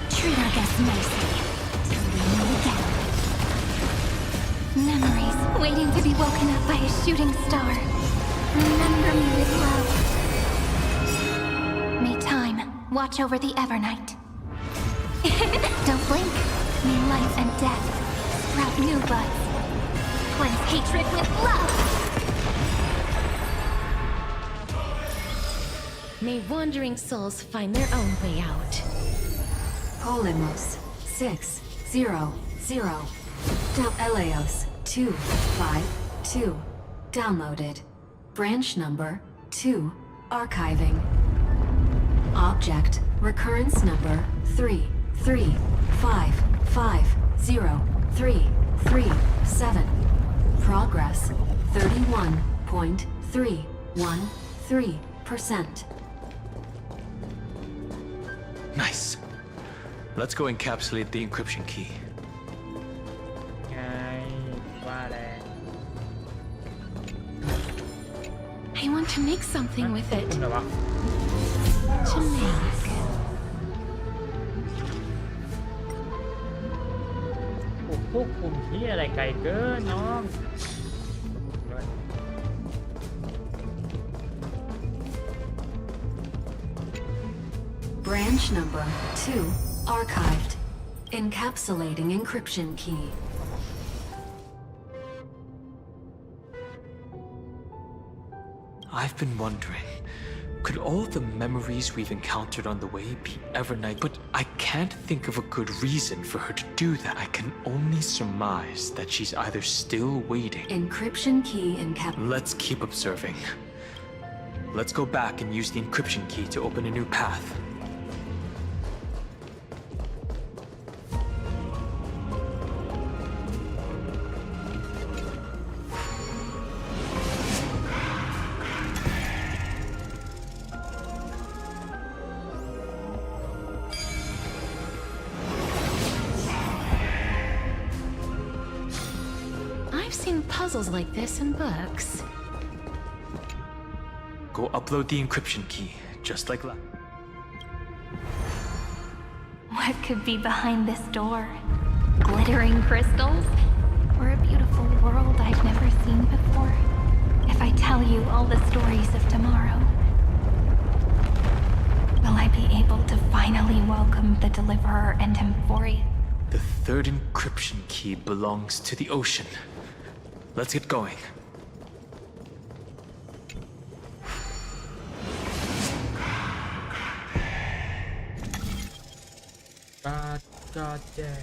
Speaker 6: Treat our guests nicely. Till we meet again.
Speaker 8: Memories waiting to be woken up by a shooting star. Remember me with love. May time watch over the Evernight. Don't blink. May life and death sprout new buds. Cleanse hatred with love.
Speaker 9: May wandering souls find their own way out.
Speaker 7: Polymos 600. Del Eleos 255. 2. Downloaded. Branch number 2. Archiving. Object recurrence number 335503337. Progress 31.313%.
Speaker 2: Nice. Let's go encapsulate the encryption key.
Speaker 1: ไงว่าแล้ว
Speaker 9: I want to make something with it.
Speaker 1: อะไรวะ
Speaker 9: To make.
Speaker 1: พวกคุมที่อะไรไกลเกินน้อง
Speaker 7: Branch number 2 archived. Encapsulating encryption key.
Speaker 2: I've been wondering, could all the memories we've encountered on the way be Evernight? But I can't think of a good reason for her to do that. I can only surmise that she's either still waiting.
Speaker 7: Encryption key
Speaker 2: Let's keep observing. Let's go back and use the encryption key to open a new path.
Speaker 9: I've seen puzzles like this in books.
Speaker 2: Go upload the encryption key, just like last.
Speaker 8: What could be behind this door? Glittering crystals? Or a beautiful world I've never seen before? If I tell you all the stories of tomorrow, will I be able to finally welcome the Deliverer and Emphoria?
Speaker 2: The third encryption key belongs to the ocean. Let's get going.
Speaker 1: God damn.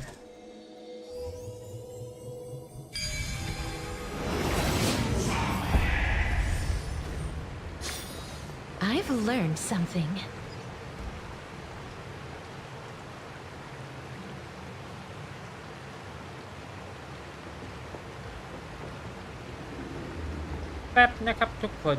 Speaker 9: I've learned something.
Speaker 1: แป๊บนะครับทุกคน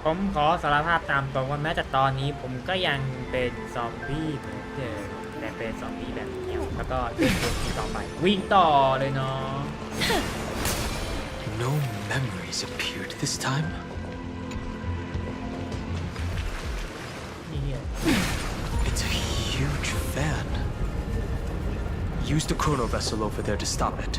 Speaker 1: ผมขอสารภาพตามตรงว่าแม้แต่ตอนนี้ผมก็ยังเป็นซอมบี้เหมือนเดิมแต่เป็นซอมบี้แบบเงียบแล้วก็เดินต่อไปวิ่งต่อเลยเนาะ
Speaker 2: No memories appeared this time.
Speaker 1: นี่
Speaker 2: It's a huge fan. Use the chrono vessel over there to stop it.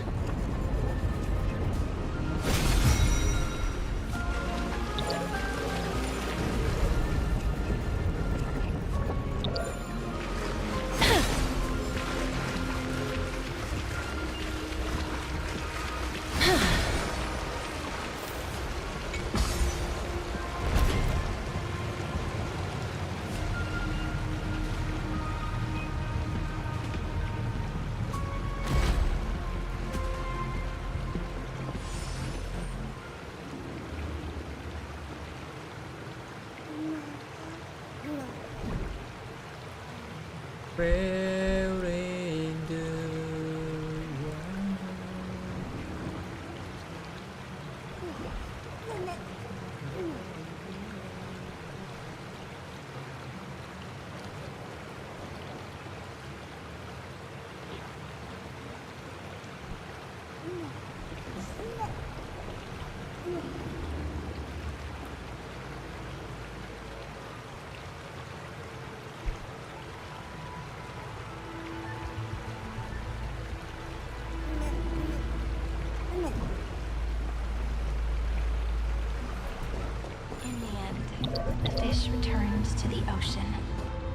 Speaker 1: Where in the
Speaker 8: fish returned to the ocean,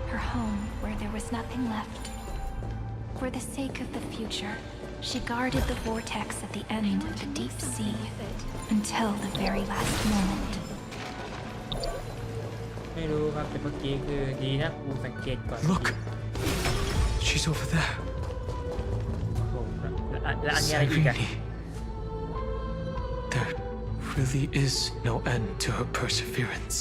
Speaker 8: her home where there was nothing left. For the sake of the future, she guarded the vortex at the end of the deep sea until the very last moment.
Speaker 1: ไม่รู้ครับแต่เมื่อกี้คือดีนะกูสังเกตก่อน
Speaker 2: Look! She's over there.
Speaker 1: โอ้โหแล้วอันนี้อะไรอีกอะ
Speaker 2: Irene. There really is no end to her perseverance.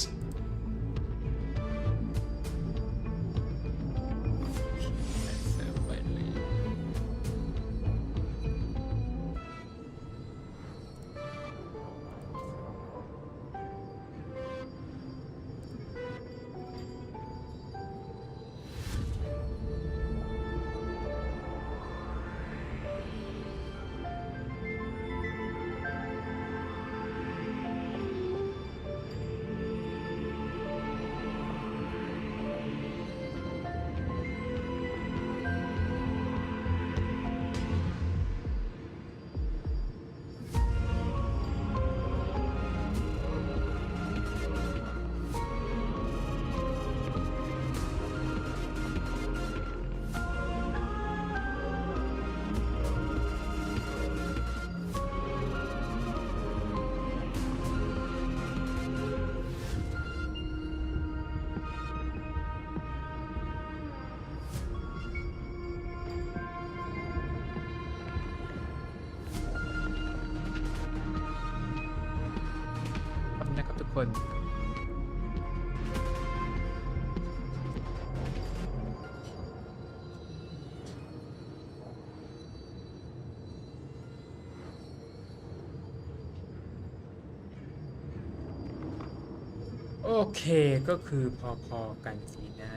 Speaker 1: นะครับทุกคน โอเคก็คือพอๆกันสินะ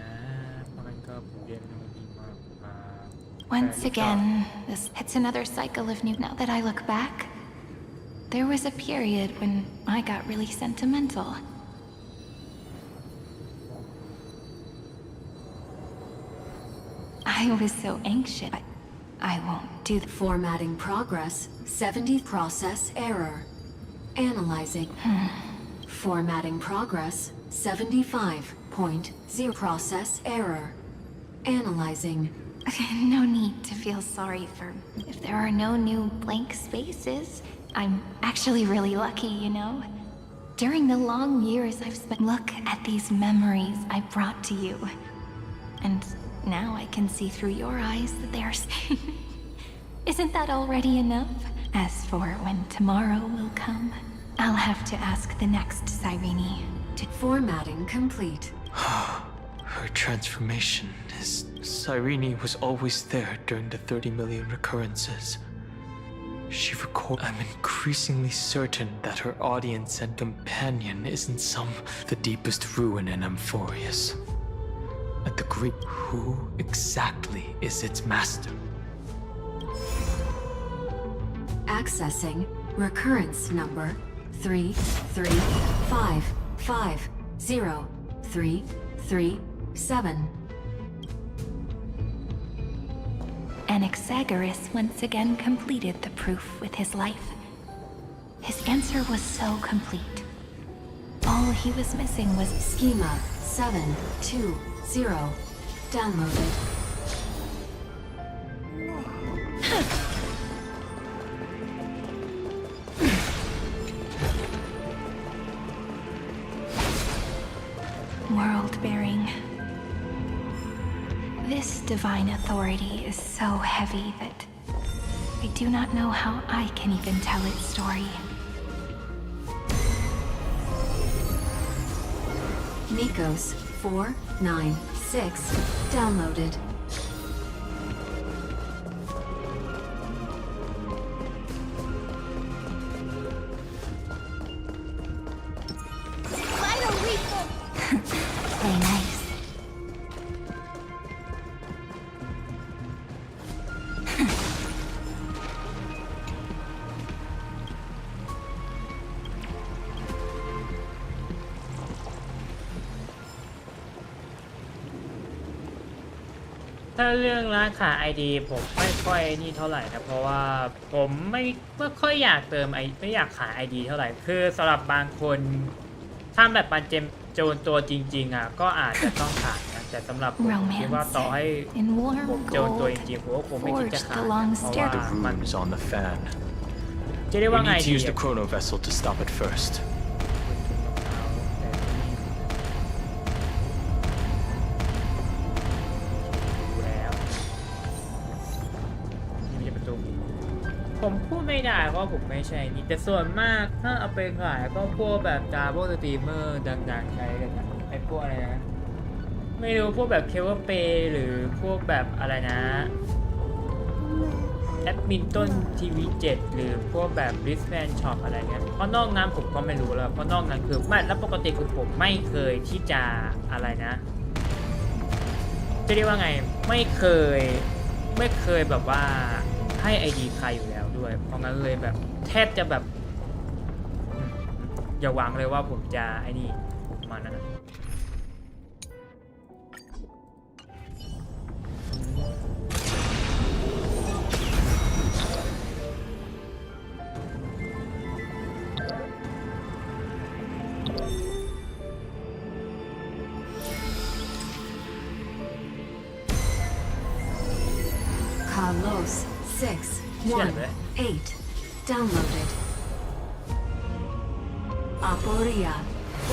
Speaker 1: เพราะงั้นก็ผมเรียนรู้ดีมากกว่า
Speaker 8: Once again, it's another cycle of new. Now that I look back, there was a period when I got really sentimental. I was so anxious. I won't do the
Speaker 7: Formatting progress, 70 process error. Analyzing. Formatting progress, 75.0 process error. Analyzing.
Speaker 8: No need to feel sorry for if there are no new blank spaces. I'm actually really lucky, you know? During the long years I've spent, look at these memories I brought to you. And now I can see through your eyes that they are... Isn't that already enough? As for when tomorrow will come, I'll have to ask the next Cyrene to...
Speaker 7: Formatting complete.
Speaker 2: Her transformation is... Cyrene was always there during the 30 million recurrences. She records... I'm increasingly certain that her audience and companion is in the deepest ruin in Amphorius. At the Greek, who exactly is its master?
Speaker 7: Accessing recurrence number 335503337.
Speaker 8: Anaxagoras once again completed the proof with his life. His answer was so complete. All he was missing was
Speaker 7: Schema 720. Downloaded.
Speaker 8: World-bearing. This divine authority is so heavy that I do not know how I can even tell its story.
Speaker 7: Nikos 496. Downloaded.
Speaker 6: Play nice.
Speaker 1: ถ้าเรื่องร้านขายไอดีผมไม่ค่อยนี่เท่าไหร่นะเพราะว่าผมไม่ค่อยอยากเติมไม่อยากขายไอดีเท่าไหร่คือสำหรับบางคนถ้าแบบมัน โจรตัวจริงๆก็อาจจะต้องขายนะแต่สำหรับผมคิดว่าต่อให้
Speaker 8: in warm
Speaker 1: ผมโจรตัวจ
Speaker 8: gold
Speaker 1: ริงๆผมก็คงไม่คิดจะ
Speaker 8: forged
Speaker 1: ขาย
Speaker 8: along
Speaker 1: เพราะว่า
Speaker 8: stair
Speaker 1: มัน
Speaker 2: Runes on the fan.
Speaker 1: จะเรียก
Speaker 2: We
Speaker 1: ว่าไง
Speaker 2: need to
Speaker 1: ดี
Speaker 2: use the chrono vessel to stop it first. ผมพูดไม่ได้เพราะผมไม่ใช่นี่แต่ส่วนมากถ้าเอาไปขายก็พวกแบบดาร์บสตรีมเมอร์ดังๆใช้กันนะไอ้พวกอะไรนะไม่รู้พวกแบบเคเบิลเปย์หรือพวกแบบอะไรนะแอดมินต้นทีวี7หรือพวกแบบริสแมนช็อปอะไรเงี้ยเพราะนอกนั้นผมก็ไม่รู้แล้วเพราะนอกนั้นคือไม่แล้วปกติคือผมไม่เคยที่จะอะไรนะจะเรียกว่าไงไม่เคยแบบว่าให้ไอดีใครอยู่แล้วด้วยเพราะงั้นเลยแบบแทบจะแบบอย่าหวังเลยว่าผมจะไอ้นี่ประมาณนั้นนะ
Speaker 7: Carlos 618 downloaded. Aporia 432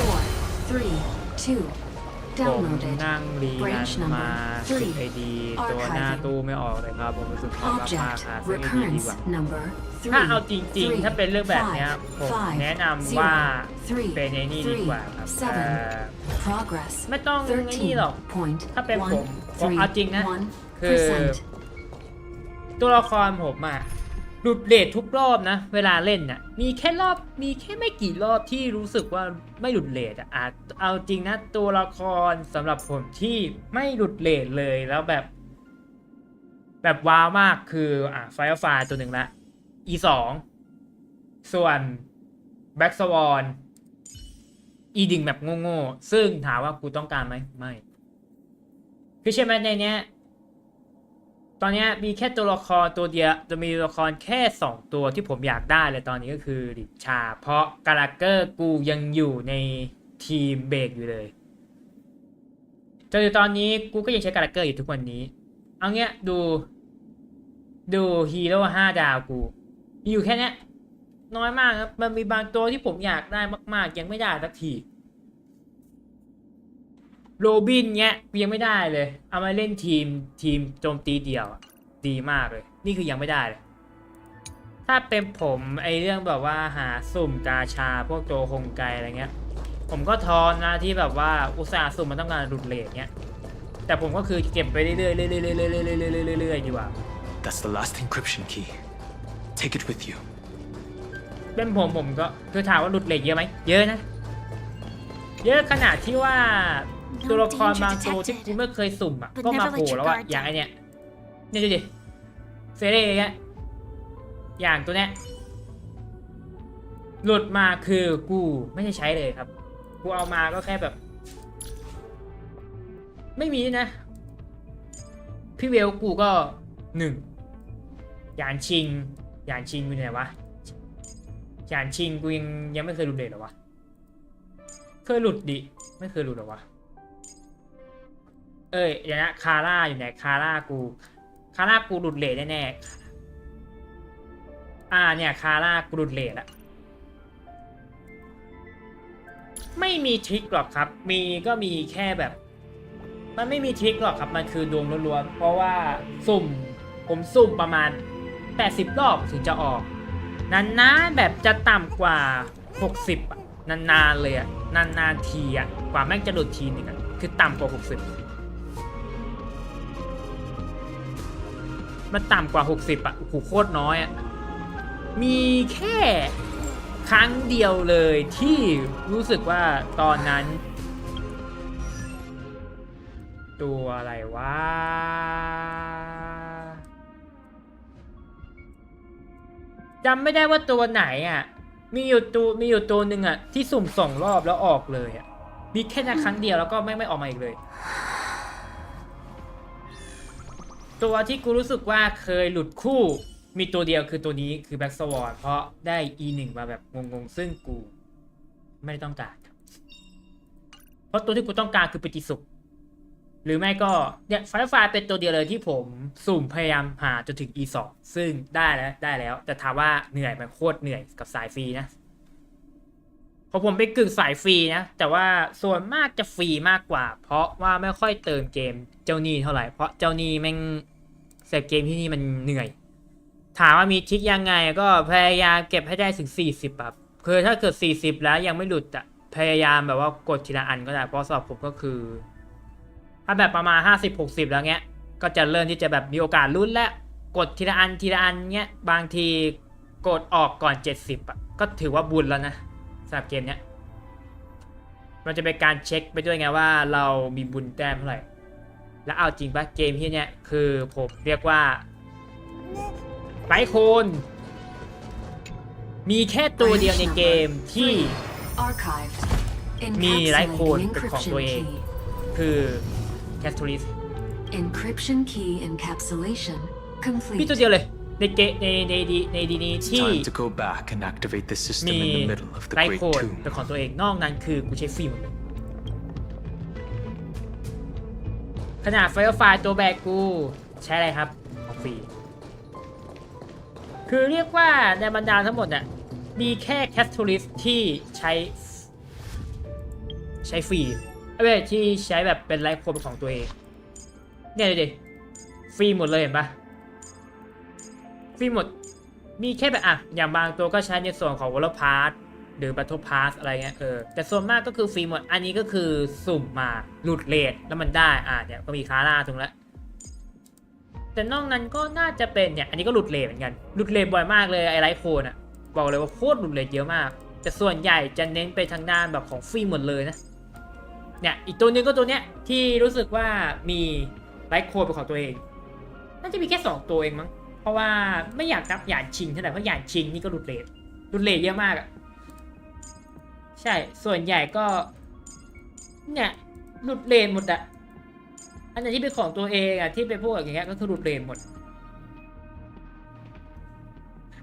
Speaker 1: ผมนั่
Speaker 7: downloaded.
Speaker 1: งรีรัน
Speaker 7: Branch
Speaker 1: มา
Speaker 7: number
Speaker 1: สุด
Speaker 7: 3
Speaker 1: ไอดีตัวหน้า
Speaker 7: archiving.
Speaker 1: ตู้ไม่ออกเลยครับผมรู้สึกว่าราคา
Speaker 7: Object
Speaker 1: หาซื้อไอดีดีก
Speaker 7: recurrence
Speaker 1: ว่า
Speaker 7: number
Speaker 1: ถ้าเอาจ
Speaker 7: 3
Speaker 1: ริงๆถ้าเป็นเรื่องแบบเนี้ยผมแนะนำว่าเป็นไอ้นี่ดีกว่าครับ
Speaker 7: progress
Speaker 1: ไม่ต้องไอ้นี่หรอกถ้าเป็นผมเอาจริงนะคือตัวละครผมหลุดเรททุกรอบนะเวลาเล่นน่ะมีแค่ไม่กี่รอบที่รู้สึกว่าไม่หลุดเรทเอาจริงนะตัวละครสำหรับผมที่ไม่หลุดเรทเลยแล้วแบบว้าวมากคือไฟร์ไฟตัวหนึ่งละ E2 ส่วนแบ็กสวอนอีดิงแบบโง่ๆซึ่งถามว่ากูต้องการไหมไม่คือใช่ไหมในเนี้ยตอนนี้มีแค่ตัวละครตัวเดียวจะมีตัวละครแค่2ตัวที่ผมอยากได้เลยตอนนี้ก็คือริชาเพราะกาลาเกอร์กูยังอยู่ในทีมเบรกอยู่เลยจนถึงตอนนี้กูก็ยังใช้กาลาเกอร์อยู่ทุกวันนี้เอาเงี้ยดูฮีโร่5 ดาวกูมีอยู่แค่นี้น้อยมากครับมันมีบางตัวที่ผมอยากได้มากๆยังไม่ได้สักทีโรบินเนี้ยยังไม่ได้เลยเอามาเล่นทีมโจมตีเดี่ยวดีมากเลยนี่คือยังไม่ได้เลยถ้าเป็นผมไอเรื่องแบบว่าหาสุ่มกาชาพวกตัวฮงไกอะไรเงี้ยผมก็ทอนนะที่แบบว่าอุตส่าห์สุ่มมันต้องการหลุดเลทเงี้ยแต่ผมก็คือเก็บไปเรื่อยๆเรื่อยๆดีกว่า
Speaker 2: That's the last encryption key. Take it with you.
Speaker 1: เป็นผมก็คือถามว่าหลุดเลทเยอะไหมเยอะนะเยอะขนาดที่ว่าตัวละครบางตัวที่กูไม่เคยสุ่มก็มาโผล่แล้วอย่างไอเนี้ยนี่ดูดิเซเร่เงี้ยอย่างตัวเนี้ยหลุดมาคือกูไม่ได้ใช้เลยครับกูเอามาก็แค่แบบไม่มีนะพี่เวลกูก็1หยานชิงอยู่ไหนวะหยานชิงกูยังไม่เคยหลุดเลทหรอวะเคยหลุดดิไม่เคยหลุดหรอวะเดี๋ยวนะคาร่าอยู่ไหนคาร่ากูหลุดเลทแน่ๆเนี่ยคาร่ากูหลุดเลทละไม่มีทริคหรอกครับก็มีแค่แบบมันไม่มีทริคหรอกครับมันคือดวงล้วนๆเพราะว่าผมสุ่มประมาณ80 รอบถึงจะออกนานๆแบบจะต่ำกว่า60นานๆเลยนานๆทีกว่าแม่งจะหลุดทีนึงคือต่ำกว่า60มันต่ำกว่า60โอ้โหโคตรน้อยมีแค่ครั้งเดียวเลยที่รู้สึกว่าตอนนั้นตัวอะไรวะจำไม่ได้ว่าตัวไหนมีอยู่ตัวหนึ่งที่สุ่ม2 รอบแล้วออกเลยมีแค่ครั้งเดียวแล้วก็ไม่ออกมาอีกเลยตัวที่กูรู้สึกว่าเคยหลุดคู่มีตัวเดียวคือตัวนี้คือแบ็กสวอร์ดเพราะได้ E1 มาแบบงงๆซึ่งกูไม่ได้ต้องการครับ เพราะตัวที่กูต้องการคือปฏิสุขหรือไม่ก็เนี่ยไฟฟ้าเป็นตัวเดียวเลยที่ผมสุ่มพยายามหาจนถึง E2 ซึ่งได้แล้วแต่ถามว่าเหนื่อยมันโคตรเหนื่อยกับสายฟรีนะเพราะผมไปกึ่งสายฟรีนะแต่ว่าส่วนมากจะฟรีมากกว่าเพราะว่าไม่ค่อยเติมเกมเจ้านี่เท่าไหร่เพราะเจ้านี่แม่งเสพเกมที่นี่มันเหนื่อยถามว่ามีทริคยังไงก็พยายามเก็บให้ได้ถึง40แบบคือถ้าเกิด40แล้วยังไม่หลุดอะพยายามแบบว่ากดทีละอันก็ได้เพราะสำหรับผมก็คือถ้าแบบประมาณ50-60แล้วเงี้ยก็จะเริ่มที่จะแบบมีโอกาสลุ้นและกดทีละอันเงี้ยบางทีกดออกก่อน70อ่ะก็ถือว่าบุญแล้วนะสำหรับเกมเนี้ยมันจะเป็นการเช็คไปด้วยไงว่าเรามีบุญแต้มเท่าไหร่แล้วเอาจริงปะเกมที่เนี้ยคือผมเรียกว่าไร้โคนมีแค่ตัวเดียวในเกมที่มีไร้โคนเป็นของตัวเองคือแคททูริส
Speaker 7: Encryption key encapsulation complete
Speaker 1: พี่ตัวเดียวเลยในเกในดีนี้ที่
Speaker 2: Time to go back and activate the system
Speaker 1: มี
Speaker 2: in the middle of the
Speaker 1: ไร้
Speaker 2: Great
Speaker 1: โคน
Speaker 2: Tomb.
Speaker 1: เป็นของตัวเองนอกนั้นคือกูใช้ฟรีหมดเลยขนาดไฟล์ไฟล์ตัวแบกกูใช้อะไรครับของฟรีคือเรียกว่าในบรรดาทั้งหมดน่ะมีแค่แคททูริสที่ใช้ฟรีไม่ที่ใช้แบบเป็นไร้โคนเป็นของตัวเองเนี่ยดูดิฟรีหมดเลยเห็นปะฟรีหมดมีแค่แบบอย่างบางตัวก็ใช้ในส่วนของวอลพาร์ทหรือบัตเทิลพาร์ทอะไรเงี้ยแต่ส่วนมากก็คือฟรีหมดอันนี้ก็คือสุ่มมาหลุดเรทแล้วมันได้เนี่ยก็มีคาร่าตรงแล้วแต่นอกนั้นก็น่าจะเป็นเนี่ยอันนี้ก็หลุดเรทเหมือนกันหลุดเรทบ่อยมากเลยไอไลท์โคนบอกเลยว่าโคตรหลุดเรทเยอะมากแต่ส่วนใหญ่จะเน้นไปทางด้านแบบของฟรีหมดเลยนะเนี่ยอีกตัวนึงก็ตัวเนี้ยที่รู้สึกว่ามีไลท์โคนเป็นของตัวเองน่าจะมีแค่2ตัวเองมั้งเพราะว่าไม่อยากนับหยาดชิงเท่าไหร่เพราะหยาดชิงนี่ก็หลุดเรทเยอะมากใช่ส่วนใหญ่ก็เนี่ยหลุดเรทหมดอันไหนที่เป็นของตัวเองที่เป็นพวกอย่างเงี้ยก็คือหลุดเรทหมด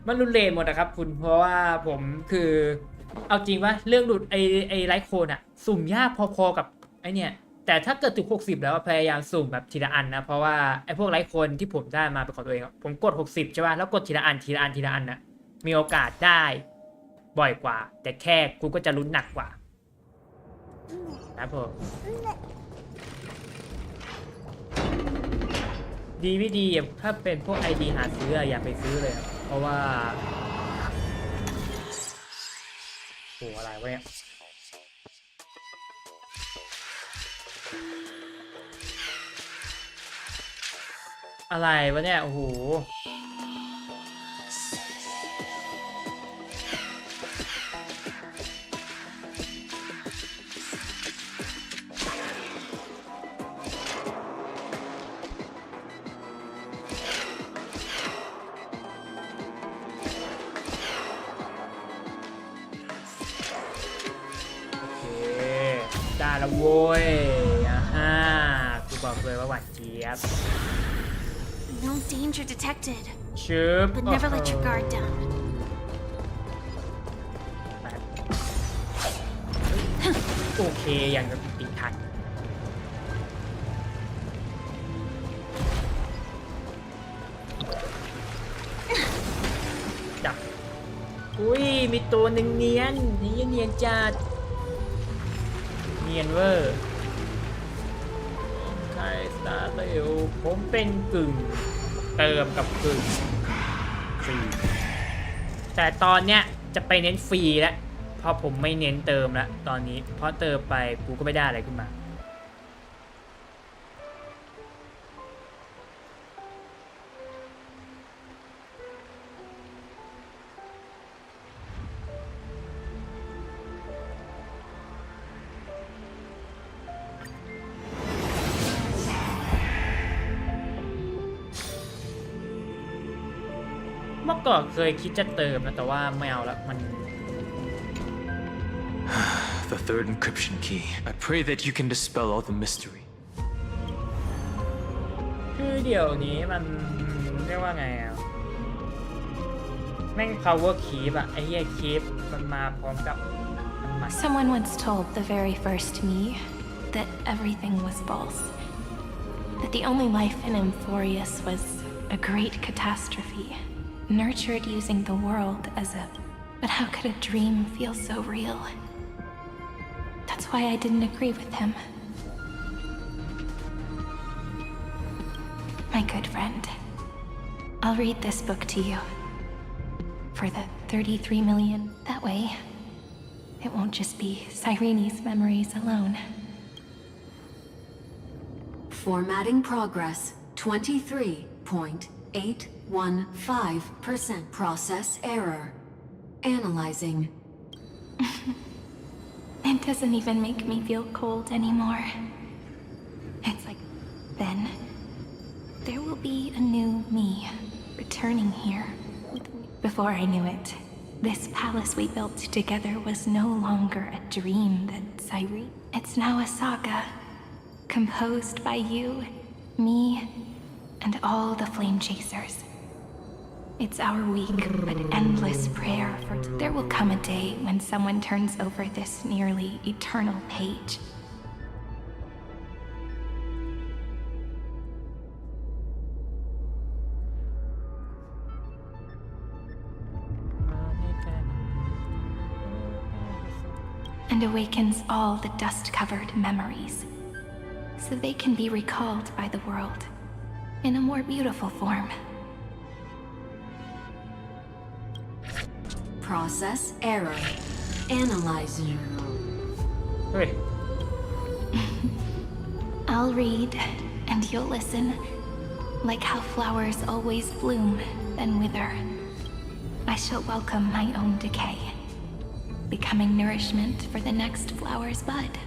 Speaker 1: มันหลุดเรทหมดครับคุณเพราะว่าผมคือเอาจริงว่าเรื่องหลุดไอไลท์โคนสุ่มยากพอๆกับไอเนี่ยแต่ถ้าเกิดถึง60แล้วพยายามสุ่มแบบทีละอันนะเพราะว่าไอพวกไลท์โคนที่ผมได้มาเป็นของตัวเองผมกด60ใช่ป่ะแล้วกดทีละอันนะมีโอกาสได้บ่อยกว่าแต่แค่กูก็จะลุ้นหนักกว่านะผมดีไม่ดีถ้าเป็นพวก ID หาซื้ออย่าไปซื้อเลยเพราะว่าโอ้อะไรวะเนี่ยอะไรวะเนี่ยโอ้โหได้แล้วโว้ยกูบอกเลยว่าหวานเจี๊ยบ
Speaker 9: No danger detected.
Speaker 1: ชึบ
Speaker 9: But never let your guard down.
Speaker 1: โอเคอย่างกับติดทันจับอุ้ยมีตัวหนึ่งเนียนจัดเนียนเวอร์Honkai Star Rail ผมเป็นกึ่งเติมกับกึ่งฟรีแต่ตอนเนี้ยจะไปเน้นฟรีแล้วเพราะผมไม่เน้นเติมแล้วตอนนี้เพราะเติมไปกูก็ไม่ได้อะไรขึ้นมาเมื่อก่อนเคยคิดจะเติมนะแต่ว่าไม่เอาแล้วมัน
Speaker 2: The third encryption key. I pray that you can dispel all the mystery.
Speaker 1: คือเดี๋ยวนี้มันเรียกว่าไงแม่ง power keep ไอ้เหี้ย keep มันมาพร้อมกับมันใหม่
Speaker 8: Someone once told the very first me that everything was false. That the only life in Emphorius was a great catastrophe, nurtured using the world as a... But how could a dream feel so real? That's why I didn't agree with him. My good friend, I'll read this book to you. For the 33 million. That way, it won't just be Cyrene's memories alone.
Speaker 7: Formatting progress 23.815%. Process error. Analyzing.
Speaker 8: It doesn't even make me feel cold anymore. It's like, then, there will be a new me returning here. Before I knew it, this palace we built together was no longer a dream that Cyrene. It's now a saga, composed by you, me, and all the flame chasers. It's our weak but endless prayer for... There will come a day when someone turns over this nearly eternal page. And awakens all the dust-covered memories, so they can be recalled by the world in a more beautiful form.
Speaker 7: Process error. Analyzing.
Speaker 1: Hey.
Speaker 8: I'll read, and you'll listen, like how flowers always bloom, then wither. I shall welcome my own decay, becoming nourishment for the next flower's bud.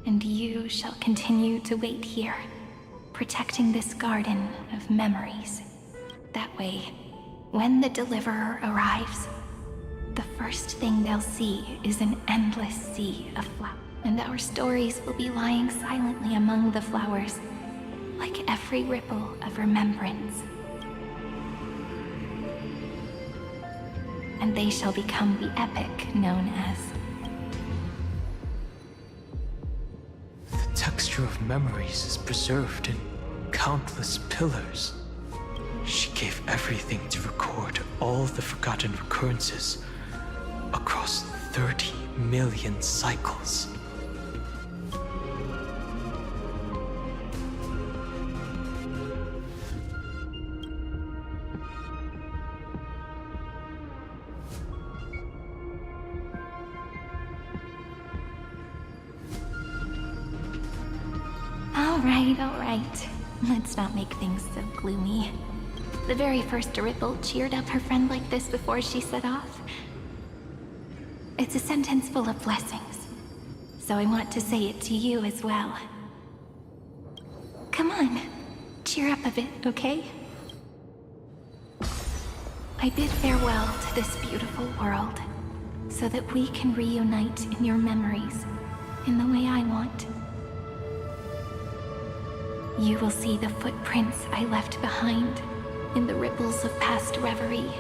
Speaker 8: And you shall continue to wait here, protecting this garden of memories. That way, when the deliverer arrives, the first thing they'll see is an endless sea of flowers. And our stories will be lying silently among the flowers, like every ripple of remembrance. And they shall become the epic known as...
Speaker 2: The texture of memories is preserved in countless pillars. She gave everything to record all the forgotten recurrences across 30 million cycles.
Speaker 8: All right. Let's not make things so gloomy. The very first Ripple cheered up her friend like this before she set off. It's a sentence full of blessings, so I want to say it to you as well. Come on, cheer up a bit, okay? I bid farewell to this beautiful world, so that we can reunite in your memories, in the way I want. You will see the footprints I left behind in the ripples of past reverie.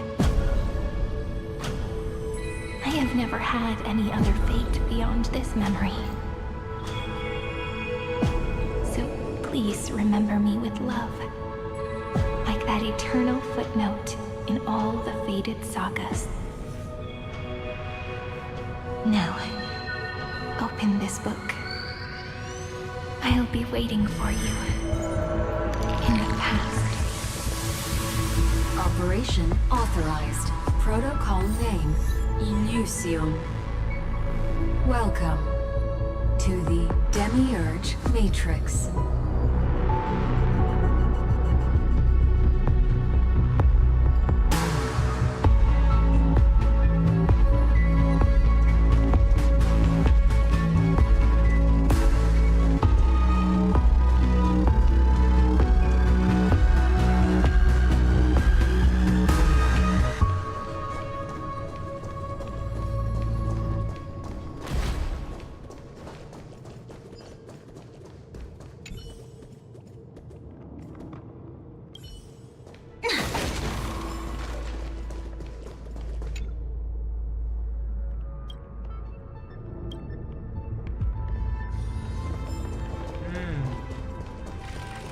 Speaker 8: I have never had any other fate beyond this memory. So please remember me with love, like that eternal footnote in all the faded sagas. Now, open this book. I'll be waiting for you in the past.
Speaker 7: Operation authorized. Protocol name, Illusion. Welcome to the Demiurge Matrix.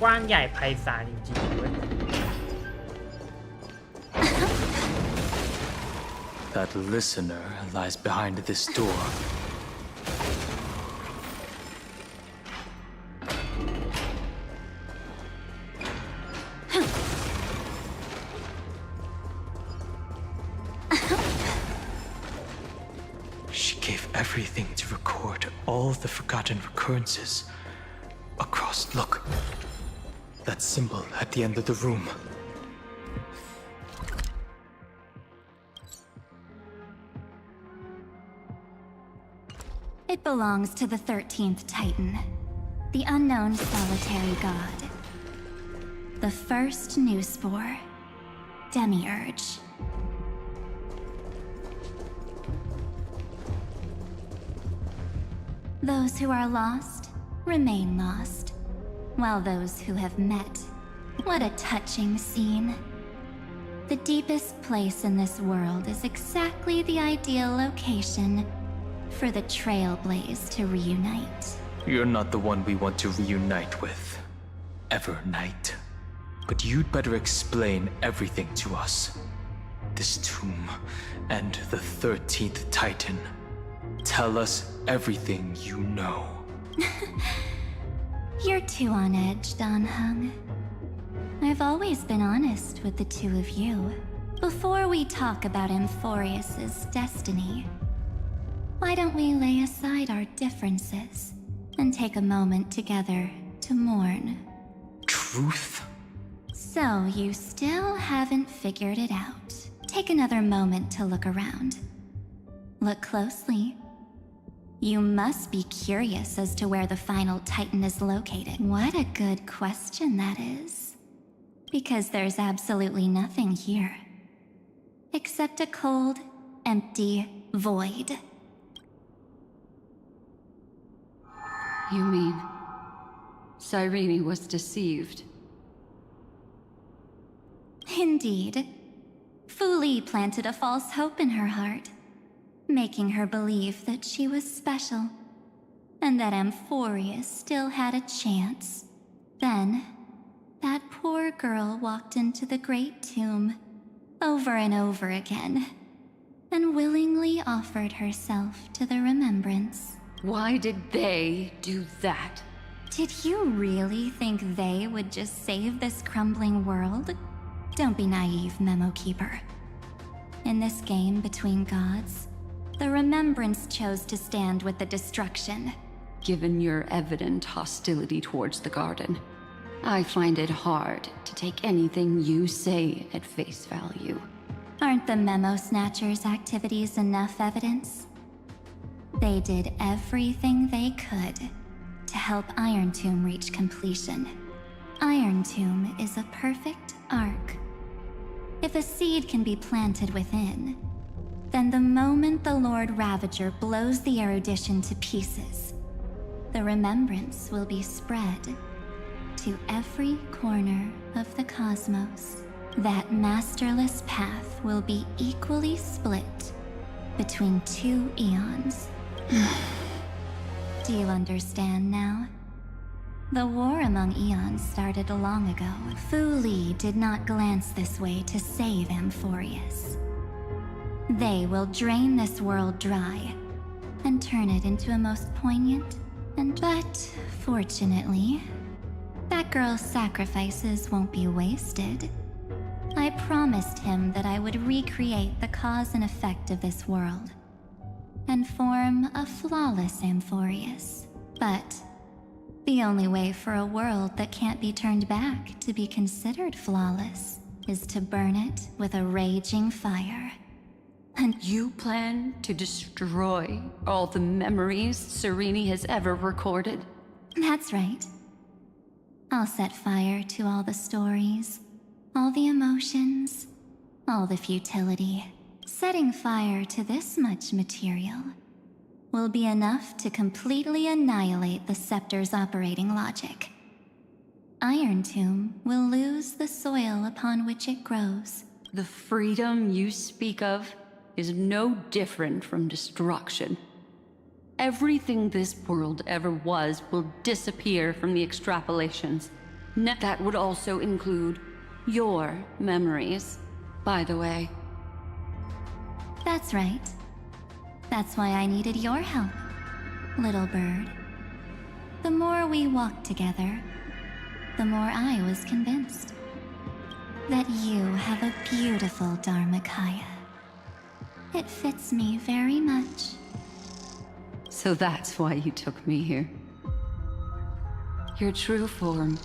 Speaker 1: กว้างใหญ่ไพศาลจริงๆเว้ย
Speaker 2: That listener lies behind this door. She gave everything to record all the forgotten recurrences across. Look, that symbol at the end of the room.
Speaker 6: It belongs to the 13th Titan, the unknown solitary god. The first new spore, Demiurge. Those who are lost remain lost, while those who have met. What a touching scene. The deepest place in this world is exactly the ideal location for the Trailblaze to reunite.
Speaker 2: You're not the one we want to reunite with, ever, Knight. But you'd better explain everything to us. This tomb and the 13th Titan. Tell us everything you know.
Speaker 6: You're too on edge, Danhung. I've always been honest with the two of you. Before we talk about Amphorius's destiny, why don't we lay aside our differences and take a moment together to mourn?
Speaker 2: Truth?
Speaker 6: So you still haven't figured it out. Take another moment to look around. Look closely. You must be curious as to where the final Titan is located. What a good question that is. Because there's absolutely nothing here. Except a cold, empty void.
Speaker 5: You mean Cyrene was deceived?
Speaker 6: Indeed. Fu Li planted a false hope in her heart, making her believe that she was special, and that Amphorius still had a chance. Then, that poor girl walked into the Great Tomb, over and over again, and willingly offered herself to the remembrance.
Speaker 5: Why did they do that?
Speaker 6: Did you really think they would just save this crumbling world? Don't be naive, Memo Keeper. In this game between gods, the Remembrance chose to stand with the destruction.
Speaker 5: Given your evident hostility towards the Garden, I find it hard to take anything you say at face value.
Speaker 6: Aren't the Memo Snatchers' activities enough evidence? They did everything they could to help Iron Tomb reach completion. Iron Tomb is a perfect arc. If a seed can be planted within, then the moment the Lord Ravager blows the erudition to pieces, the remembrance will be spread to every corner of the cosmos. That masterless path will be equally split between two eons. Do you understand now? The war among eons started long ago. Fu Li did not glance this way to save Amphorius. They will drain this world dry and turn it into a most poignant but fortunately, that girl's sacrifices won't be wasted. I promised him that I would recreate the cause and effect of this world and form a flawless Amphorius. But the only way for a world that can't be turned back to be considered flawless is to burn it with a raging fire.
Speaker 5: And you plan to destroy all the memories Cyrene has ever recorded?
Speaker 6: That's right. I'll set fire to all the stories, all the emotions, all the futility. Setting fire to this much material will be enough to completely annihilate the scepter's operating logic. Iron Tomb will lose the soil upon which it grows.
Speaker 5: The freedom you speak of is no different from destruction. Everything this world ever was will disappear from the extrapolations. That would also include your memories, by the way.
Speaker 6: That's right. That's why I needed your help, little bird. The more we walked together, the more I was convinced that you have a beautiful Dharmakaya. It fits me very much.
Speaker 5: So that's why you took me here. Your true form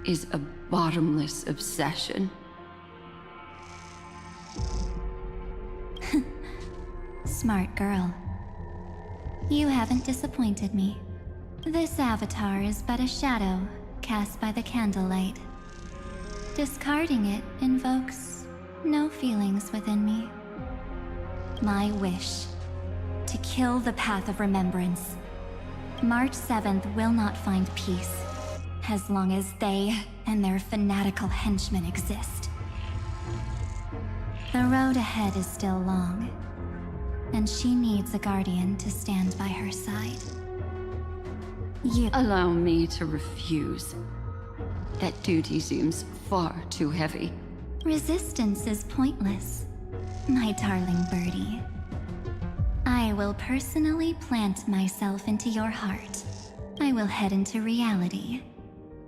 Speaker 5: is a bottomless obsession.
Speaker 6: Smart girl. You haven't disappointed me. This avatar is but a shadow cast by the candlelight. Discarding it invokes no feelings within me. My wish to kill the path of remembrance. March 7th will not find peace as long as they and their fanatical henchmen exist. The road ahead is still long, and she needs a guardian to stand by her side. You
Speaker 5: Allow me to refuse. That duty seems far too heavy.
Speaker 6: Resistance is pointless, my darling birdie. I will personally plant myself into your heart. I will head into reality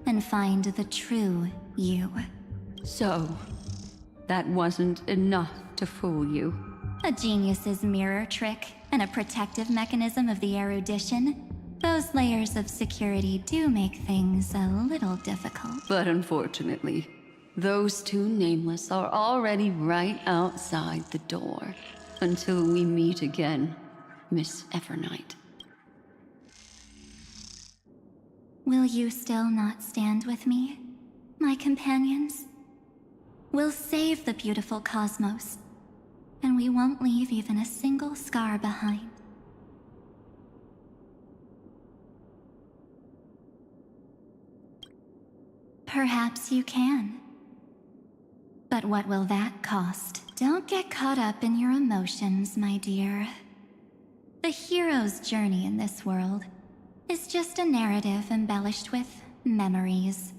Speaker 6: and find the true you.
Speaker 5: So, that wasn't enough to fool you.
Speaker 6: A genius's mirror trick and a protective mechanism of the erudition. Those layers of security do make things a little difficult.
Speaker 5: But unfortunately, those two nameless are already right outside the door. Until we meet again, Miss Evernight.
Speaker 6: Will you still not stand with me, my companions? We'll save the beautiful cosmos, and we won't leave even a single scar behind. Perhaps you can. But what will that cost? Don't get caught up in your emotions, my dear. The hero's journey in this world is just a narrative embellished with memories.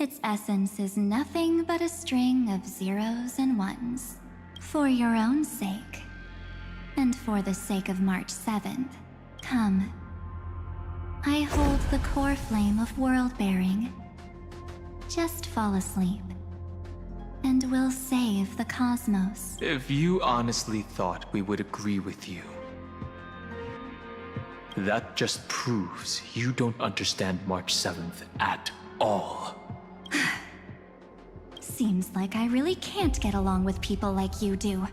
Speaker 6: Its essence is nothing but a string of zeros and ones. For your own sake, and for the sake of March 7th, come. I hold the core flame of world-bearing. Just fall asleep, and we'll save the cosmos.
Speaker 2: If you honestly thought we would agree with you, that just proves you don't understand March 7th at all.
Speaker 6: Seems like I really can't get along with people like you do.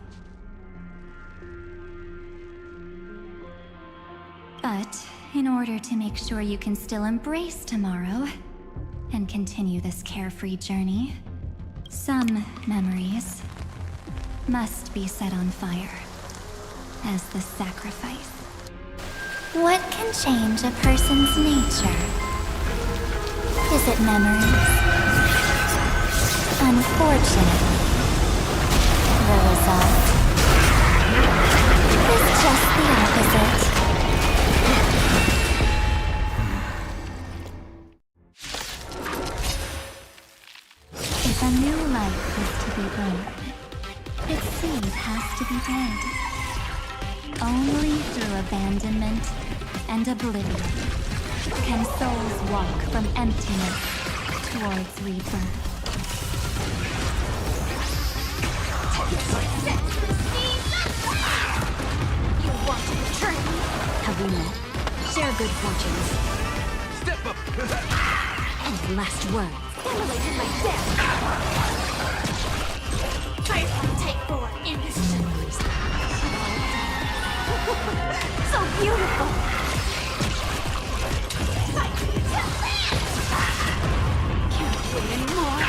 Speaker 6: But in order to make sure you can still embrace tomorrow and continue this carefree journey, some memories must be set on fire as the sacrifice. What can change a person's nature? Is it memories? Unfortunately, the result is just the opposite. If a new life is to be born, its seed has to be bred. Only through abandonment and oblivion can souls walk from emptiness towards rebirth.
Speaker 8: You want to betray me? Have we met? Share good fortunes.
Speaker 4: Step up!
Speaker 8: And last words. Immolated like death. First we take 4 innocent memories. So beautiful. Fight till can't wait anymore.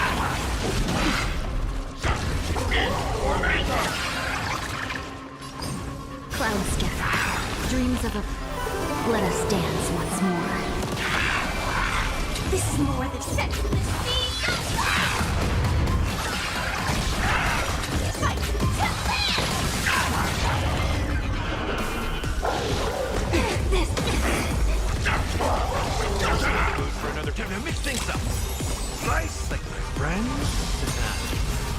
Speaker 8: Clouds scatter. Dreams of a... Let us dance once more. This is more than set to the sea. Fight till this.
Speaker 4: For another now mix things up. Slice like my friends.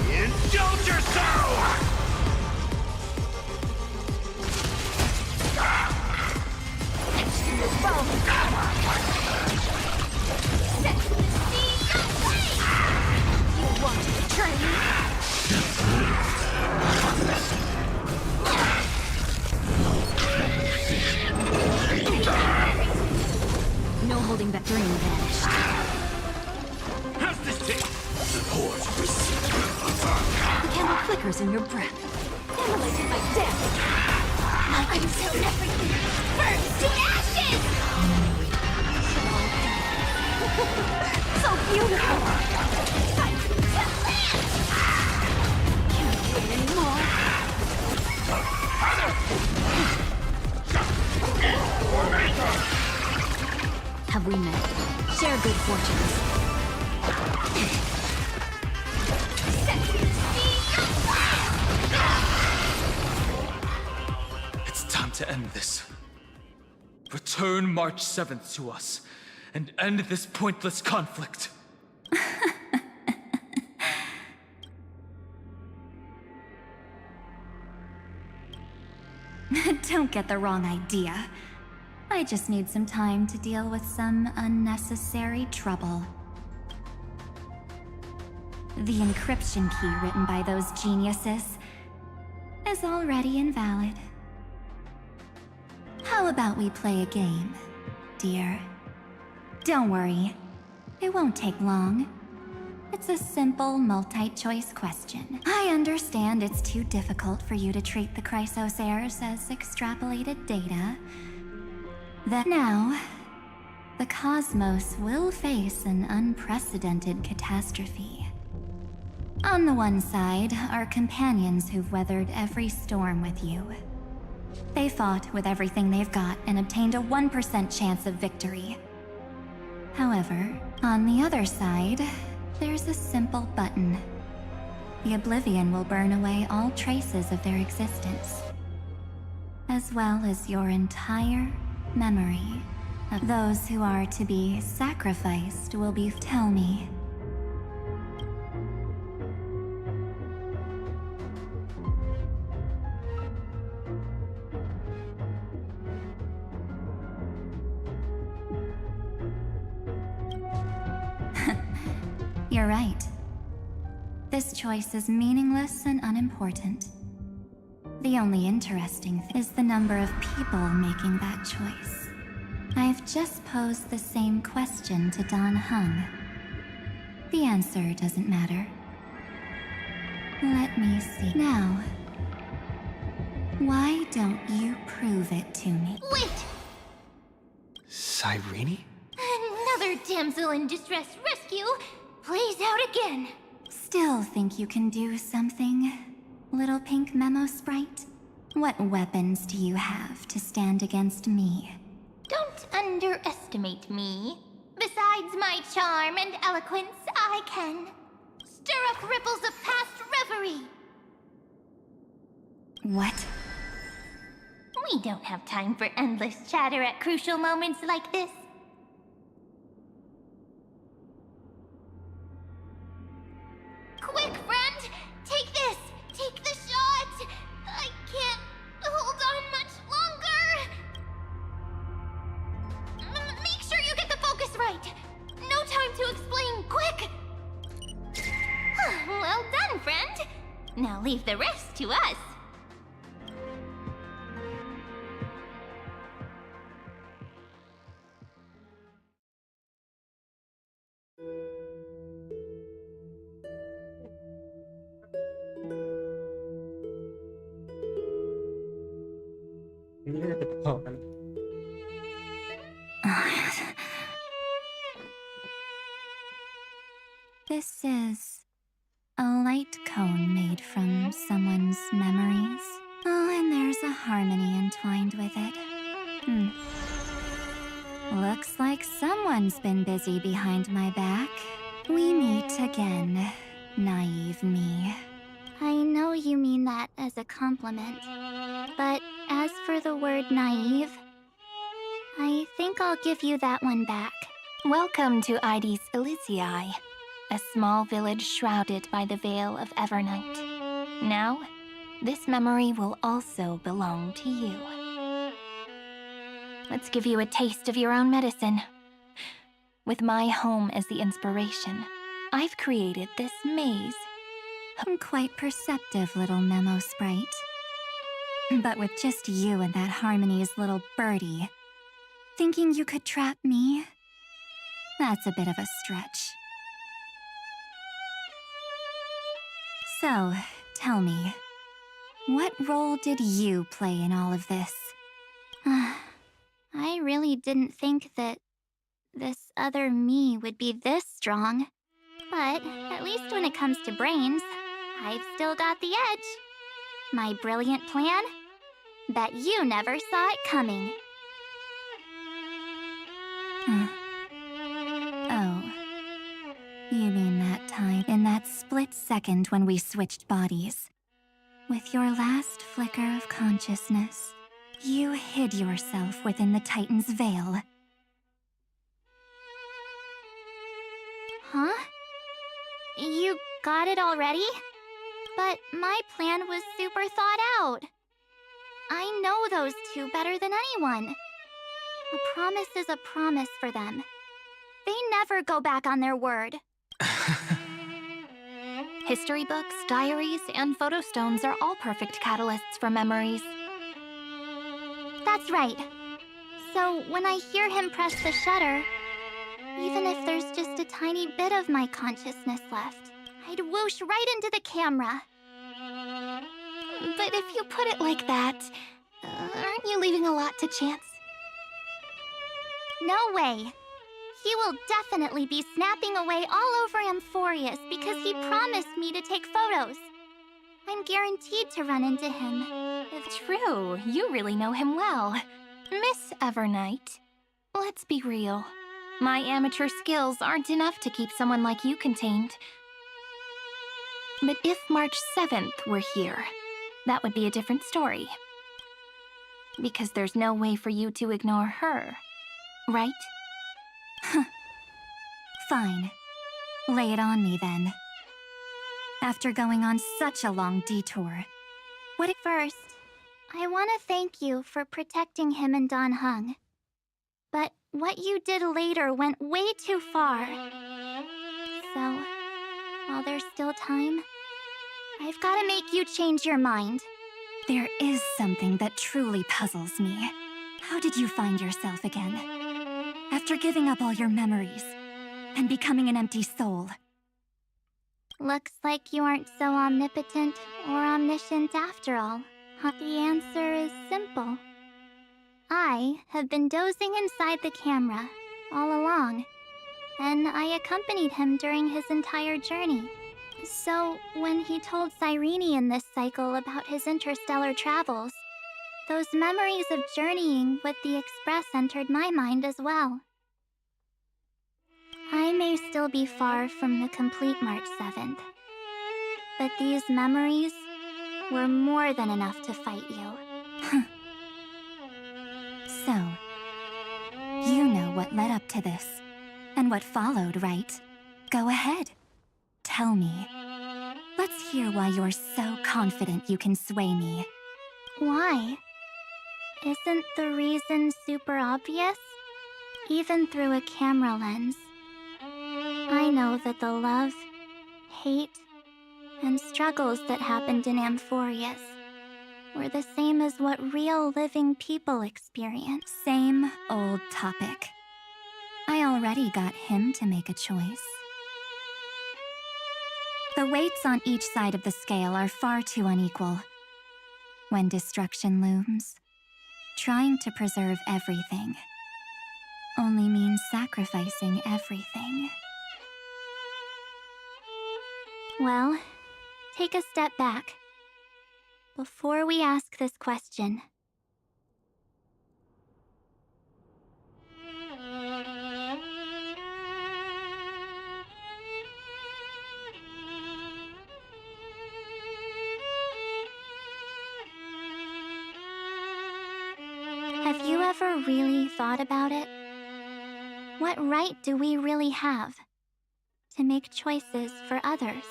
Speaker 4: Indulge yourself!
Speaker 6: You want to betray me? No holding back. Dream vanished.
Speaker 4: How's this taste?
Speaker 6: The candle flickers in your breath, immolating my death. Until everything burns to ashes! So beautiful! Fight to live! Can't wait anymore. Have we met? Share good fortunes.
Speaker 2: It's time to end this. Return March 7th to us and end this pointless conflict.
Speaker 6: Don't get the wrong idea. I just need some time to deal with some unnecessary trouble. The encryption key written by those geniuses is already invalid. How about we play a game, dear? Don't worry, it won't take long. It's a simple multi-choice question. I understand it's too difficult for you to treat the chrysosairs as extrapolated data. That now, the cosmos will face an unprecedented catastrophe. On the one side are companions who've weathered every storm with you. They fought with everything they've got and obtained a 1% chance of victory. However, on the other side, there's a simple button. The oblivion will burn away all traces of their existence, as well as your entire memory of those who are to be sacrificed will be. Tell me. You're right. This choice is meaningless and unimportant. The only interesting thing is the number of people making that choice. I've just posed the same question to Don Hung. The answer doesn't matter. Let me see. Now, why don't you prove it to me?
Speaker 9: Wait!
Speaker 3: Cyrene?
Speaker 9: Another damsel in distress rescue plays out again.
Speaker 6: Still think you can do something, little pink memo sprite? What weapons do you have to stand against me?
Speaker 9: Don't underestimate me. Besides my charm and eloquence, I can stir up ripples of past reverie.
Speaker 6: What?
Speaker 9: We don't have time for endless chatter at crucial moments like this. Quick, friend! Take this! Take the shot! I can't hold on much longer! Make sure you get the focus right! No time to explain, quick! Well done, friend! Now leave the rest to us.
Speaker 6: This is a light cone made from someone's memories. Oh, and there's a harmony entwined with it. Looks like someone's been busy behind my back. We meet again, naive me.
Speaker 10: I know you mean that as a compliment, but as for the word naive, I think I'll give you that one back.
Speaker 8: Welcome to Ides Elysiae, a small village shrouded by the veil of Evernight. Now, this memory will also belong to you. Let's give you a taste of your own medicine. With my home as the inspiration, I've created this maze.
Speaker 6: I'm quite perceptive, little memo sprite. But with just you and that Harmony's little birdie, thinking you could trap me? That's a bit of a stretch. So, tell me, what role did you play in all of this?
Speaker 10: I really didn't think that this other me would be this strong. But at least when it comes to brains, I've still got the edge. My brilliant plan? Bet you never saw it coming.
Speaker 6: Oh. You mean that time, in that split second when we switched bodies. With your last flicker of consciousness, you hid yourself within the Titan's veil.
Speaker 10: Huh? You got it already? But my plan was super thought out. I know those two better than anyone. A promise is a promise for them. They never go back on their word.
Speaker 8: History books, diaries, and photo stones are all perfect catalysts for memories.
Speaker 10: That's right. So when I hear him press the shutter, even if there's just a tiny bit of my consciousness left, I'd whoosh right into the camera.
Speaker 8: But if you put it like that, aren't you leaving a lot to chance?
Speaker 10: No way. He will definitely be snapping away all over Amphorius because he promised me to take photos. I'm guaranteed to run into him.
Speaker 8: True, you really know him well. Miss Evernight, let's be real. My amateur skills aren't enough to keep someone like you contained. But if March 7th were here, that would be a different story. Because there's no way for you to ignore her, right?
Speaker 6: Fine. Lay it on me then. After going on such a long detour,
Speaker 10: What at first, I want to thank you for protecting him and Don Hung. But what you did later went way too far. So, while there's still time, I've got to make you change your mind.
Speaker 6: there is something that truly puzzles me. How did you find yourself again? After giving up all your memories and becoming an empty soul.
Speaker 10: Looks like you aren't so omnipotent or omniscient after all. The answer is simple. I have been dozing inside the camera all along, and I accompanied him during his entire journey. So, when he told Cyrene in this cycle about his interstellar travels, those memories of journeying with the Express entered my mind as well. I may still be far from the complete March 7th, but these memories were more than enough to fight you.
Speaker 6: So, you know what led up to this, and what followed, right? Go ahead. Tell me. Let's hear why you're so confident you can sway me.
Speaker 10: Why? Isn't the reason super obvious? Even through a camera lens, I know that the love, hate, and struggles that happened in Amphorius were the same as what real living people experience.
Speaker 6: Same old topic. I already got him to make a choice. The weights on each side of the scale are far too unequal. When destruction looms, trying to preserve everything only means sacrificing everything.
Speaker 10: Well, take a step back. Before we ask this question, have you ever really thought about it? What right do we really have to make choices for others?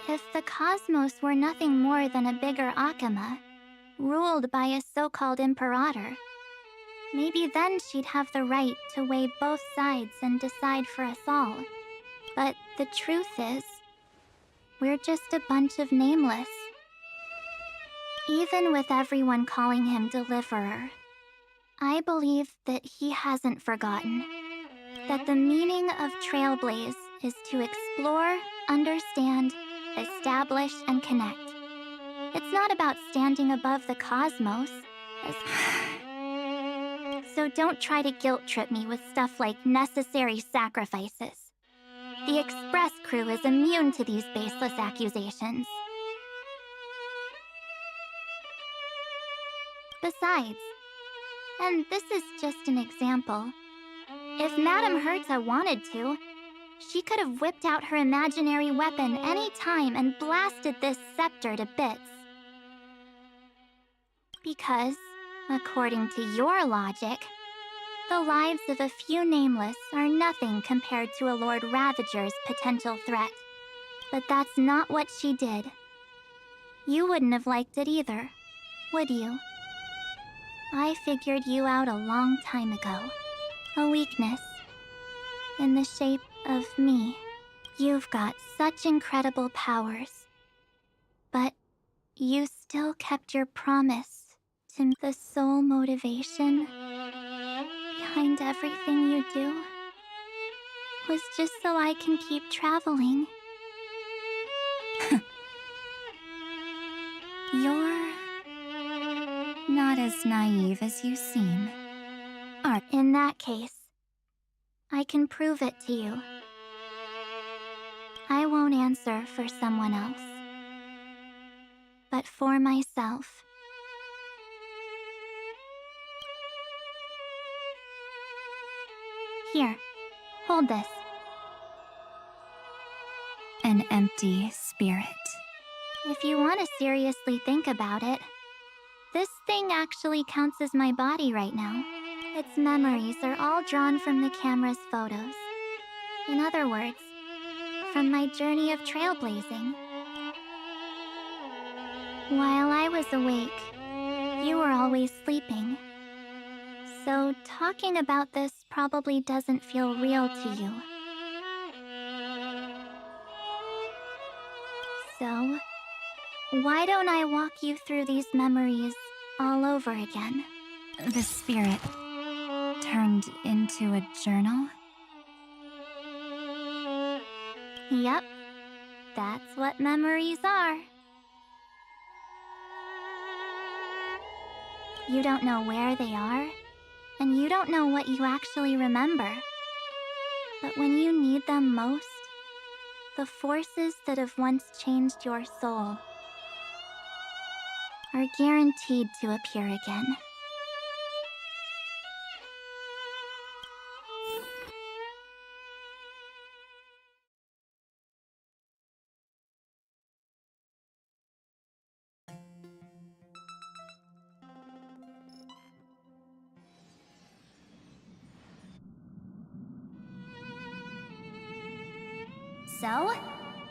Speaker 10: If the cosmos were nothing more than a bigger Akama, ruled by a so-called imperator, maybe then she'd have the right to weigh both sides and decide for us all. But the truth is, we're just a bunch of nameless. Even with everyone calling him Deliverer, I believe that he hasn't forgotten that the meaning of Trailblaze is to explore, understand, establish, and connect. It's not about standing above the cosmos. So don't try to guilt trip me with stuff like necessary sacrifices. The Express crew is immune to these baseless accusations. Besides, and this is just an example, if Madame Herta wanted to, she could have whipped out her imaginary weapon any time and blasted this scepter to bits. Because, according to your logic, the lives of a few nameless are nothing compared to a Lord Ravager's potential threat. But that's not what she did. You wouldn't have liked it either, would you? I figured you out a long time ago. A weakness. In the shape of me. You've got such incredible powers. But you still kept your promise to the sole motivation behind everything you do was just so I can keep traveling. You're not as naive as you seem. In that case, I can prove it to you. I won't answer for someone else, but for myself. Here, hold this. An empty spirit. If you want to seriously think about it, this thing actually counts as my body right now. Its memories are all drawn from the camera's photos. In other words, from my journey of trailblazing. While I was awake, you were always sleeping. So talking about this probably doesn't feel real to you. So, why don't I walk you through these memories all over again? The spirit turned into a journal? Yep, that's what memories are. You don't know where they are, and you don't know what you actually remember. But when you need them most, the forces that have once changed your soul are guaranteed to appear again. So,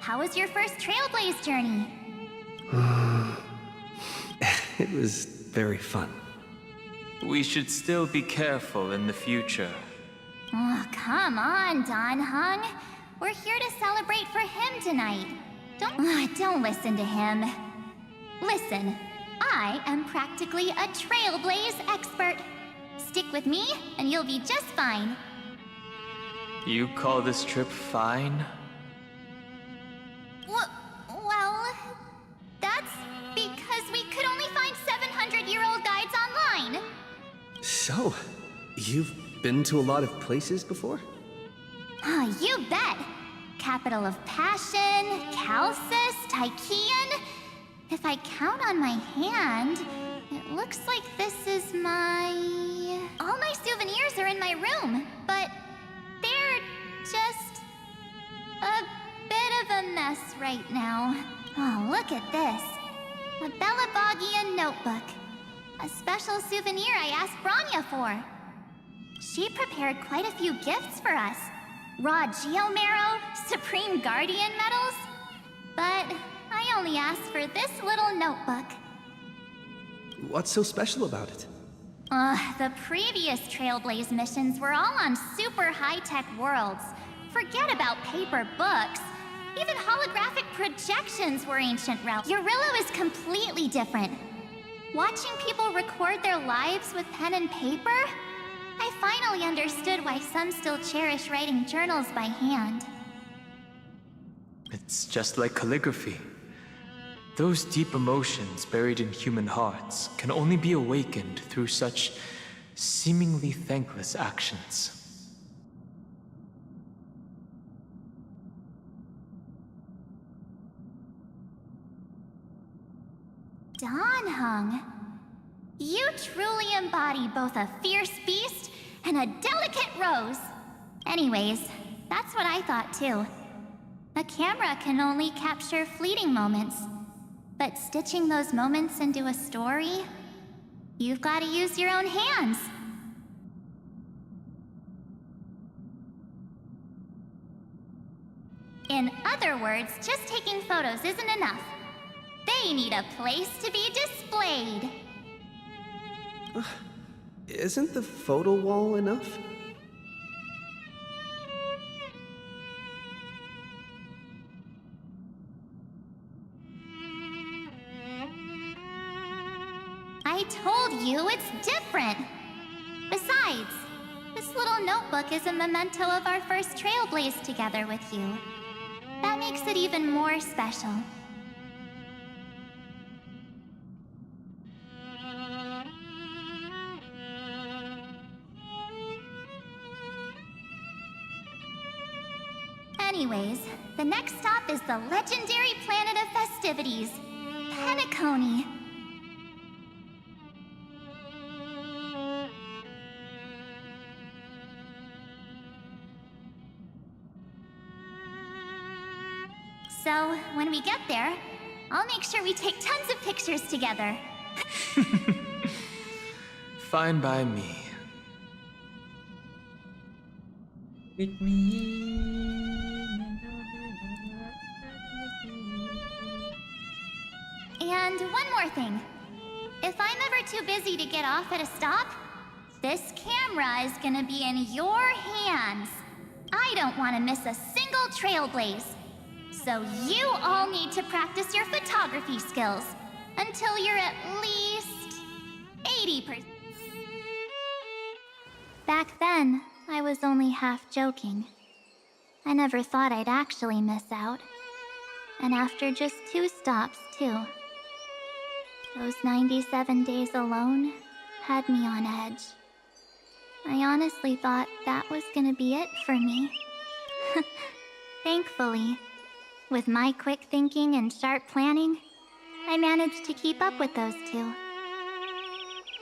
Speaker 10: how was your first Trailblaze journey?
Speaker 3: It was very fun.
Speaker 2: We should still be careful in the future.
Speaker 9: Oh, come on, Don Hung. We're here to celebrate for him tonight. Don't listen to him. Listen, I am practically a Trailblaze expert. Stick with me, and you'll be just fine.
Speaker 2: You call this trip fine?
Speaker 9: Well, that's because we could only find 700-year-old guides online.
Speaker 3: So, you've been to a lot of places before?
Speaker 9: Oh, you bet. Capital of Passion, Calcis, Tychean. If I count on my hand, it looks like this is my... All my souvenirs are in my room, but they're just a bit of a mess right now. Oh, look at this. A Belabogian notebook. A special souvenir I asked Branya for. She prepared quite a few gifts for us. Raw Geomarrow, Supreme Guardian medals. But I only asked for this little notebook.
Speaker 3: What's so special about it?
Speaker 9: The previous Trailblaze missions were all on super high-tech worlds. Forget about paper books. Even holographic projections were ancient relics. Eurillo is completely different. Watching people record their lives with pen and paper, I finally understood why some still cherish writing journals by hand.
Speaker 2: It's just like calligraphy. Those deep emotions buried in human hearts can only be awakened through such seemingly thankless actions.
Speaker 9: Danheng, you truly embody both a fierce beast and a delicate rose. Anyways, that's what I thought too. A camera can only capture fleeting moments, but stitching those moments into a story, you've got to use your own hands. In other words, just taking photos isn't enough. They need a place to be displayed.
Speaker 3: Isn't the photo wall enough?
Speaker 9: I told you it's different. Besides, this little notebook is a memento of our first Trailblaze together with you. That makes it even more special. Anyways, the next stop is the legendary planet of festivities, Penacony. So, when we get there, I'll make sure we take tons of pictures together.
Speaker 2: Fine by me.
Speaker 1: With me.
Speaker 9: And one more thing. If I'm ever too busy to get off at a stop, this camera is gonna be in your hands. I don't want to miss a single Trailblaze. So you all need to practice your photography skills until you're at least 80%.
Speaker 10: Back then, I was only half joking. I never thought I'd actually miss out. And after just 2 stops, too. Those 97 days alone had me on edge. I honestly thought that was gonna be it for me. Thankfully, with my quick thinking and sharp planning, I managed to keep up with those 2.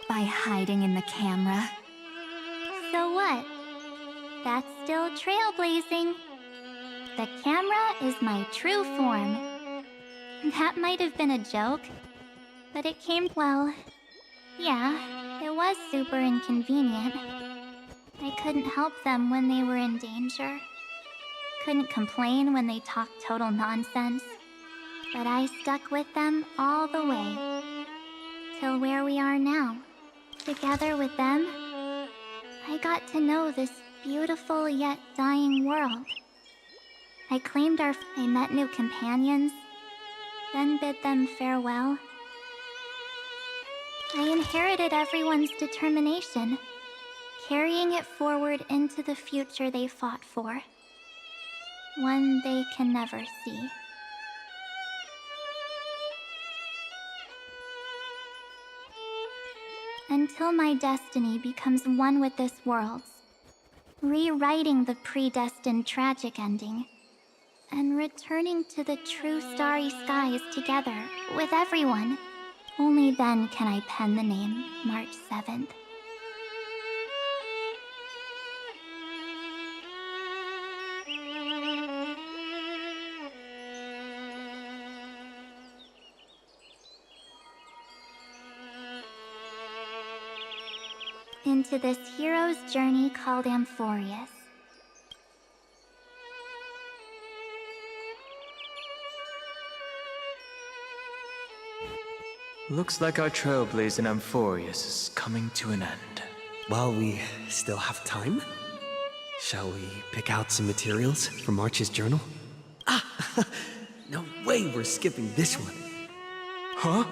Speaker 5: By hiding in the camera.
Speaker 10: So what? That's still trailblazing. The camera is my true form. That might have been a joke, but it came, well, yeah, it was super inconvenient. I couldn't help them when they were in danger. Couldn't complain when they talked total nonsense. But I stuck with them all the way. Till where we are now. Together with them, I got to know this beautiful yet dying world. I claimed I met new companions, then bid them farewell. I inherited everyone's determination, carrying it forward into the future they fought for. One they can never see. Until my destiny becomes one with this world's, rewriting the predestined tragic ending, and returning to the true starry skies together with everyone. Only then can I pen the name March 7th. into this hero's journey called Amphorius.
Speaker 2: Looks like our trailblaze in Amphorius is coming to an end.
Speaker 3: While we still have time, shall we pick out some materials from March's journal? Ah! No way we're skipping this one.
Speaker 2: Huh?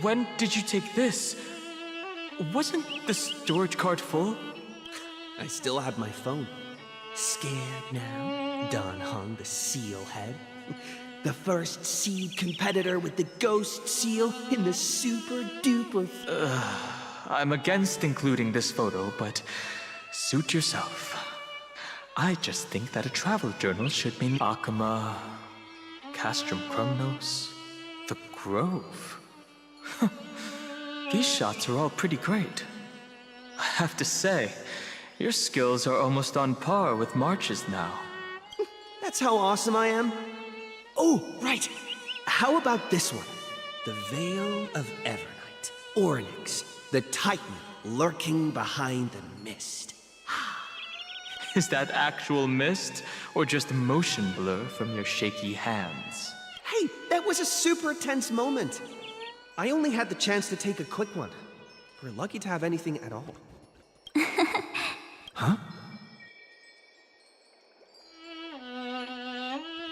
Speaker 2: When did you take this? Wasn't the storage card full?
Speaker 3: I still have my phone. Scared now? Don Hung, the seal head. The first seed competitor with the ghost seal in the super duper.
Speaker 2: I'm against including this photo, but suit yourself. I just think that a travel journal should mean Akama, Castrum Krumnos, the Grove. These shots are all pretty great. I have to say, your skills are almost on par with March's now.
Speaker 3: That's how awesome I am. Oh, right. How about this one? The Veil of Evernight. Ornyx, the Titan lurking behind the mist.
Speaker 2: Is that actual mist, or just motion blur from your shaky hands?
Speaker 3: Hey, that was a super tense moment. I only had the chance to take a quick one. We're lucky to have anything at all. Huh?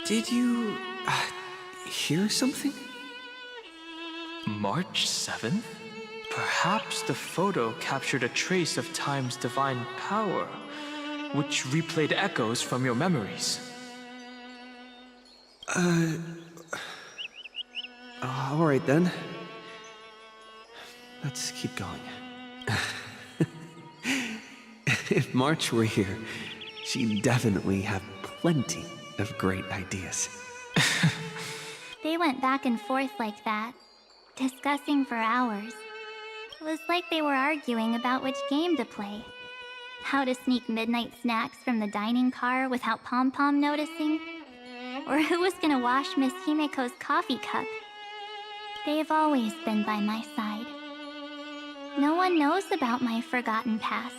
Speaker 3: Did you hear something?
Speaker 2: March 7th? Perhaps the photo captured a trace of time's divine power, which replayed echoes from your memories.
Speaker 3: All right then. Let's keep going. If March were here, she'd definitely have plenty of great ideas.
Speaker 10: They went back and forth like that, discussing for hours. It was like they were arguing about which game to play. How to sneak midnight snacks from the dining car without Pom-Pom noticing. Or who was gonna wash Miss Himiko's coffee cup. They've always been by my side. No one knows about my forgotten past.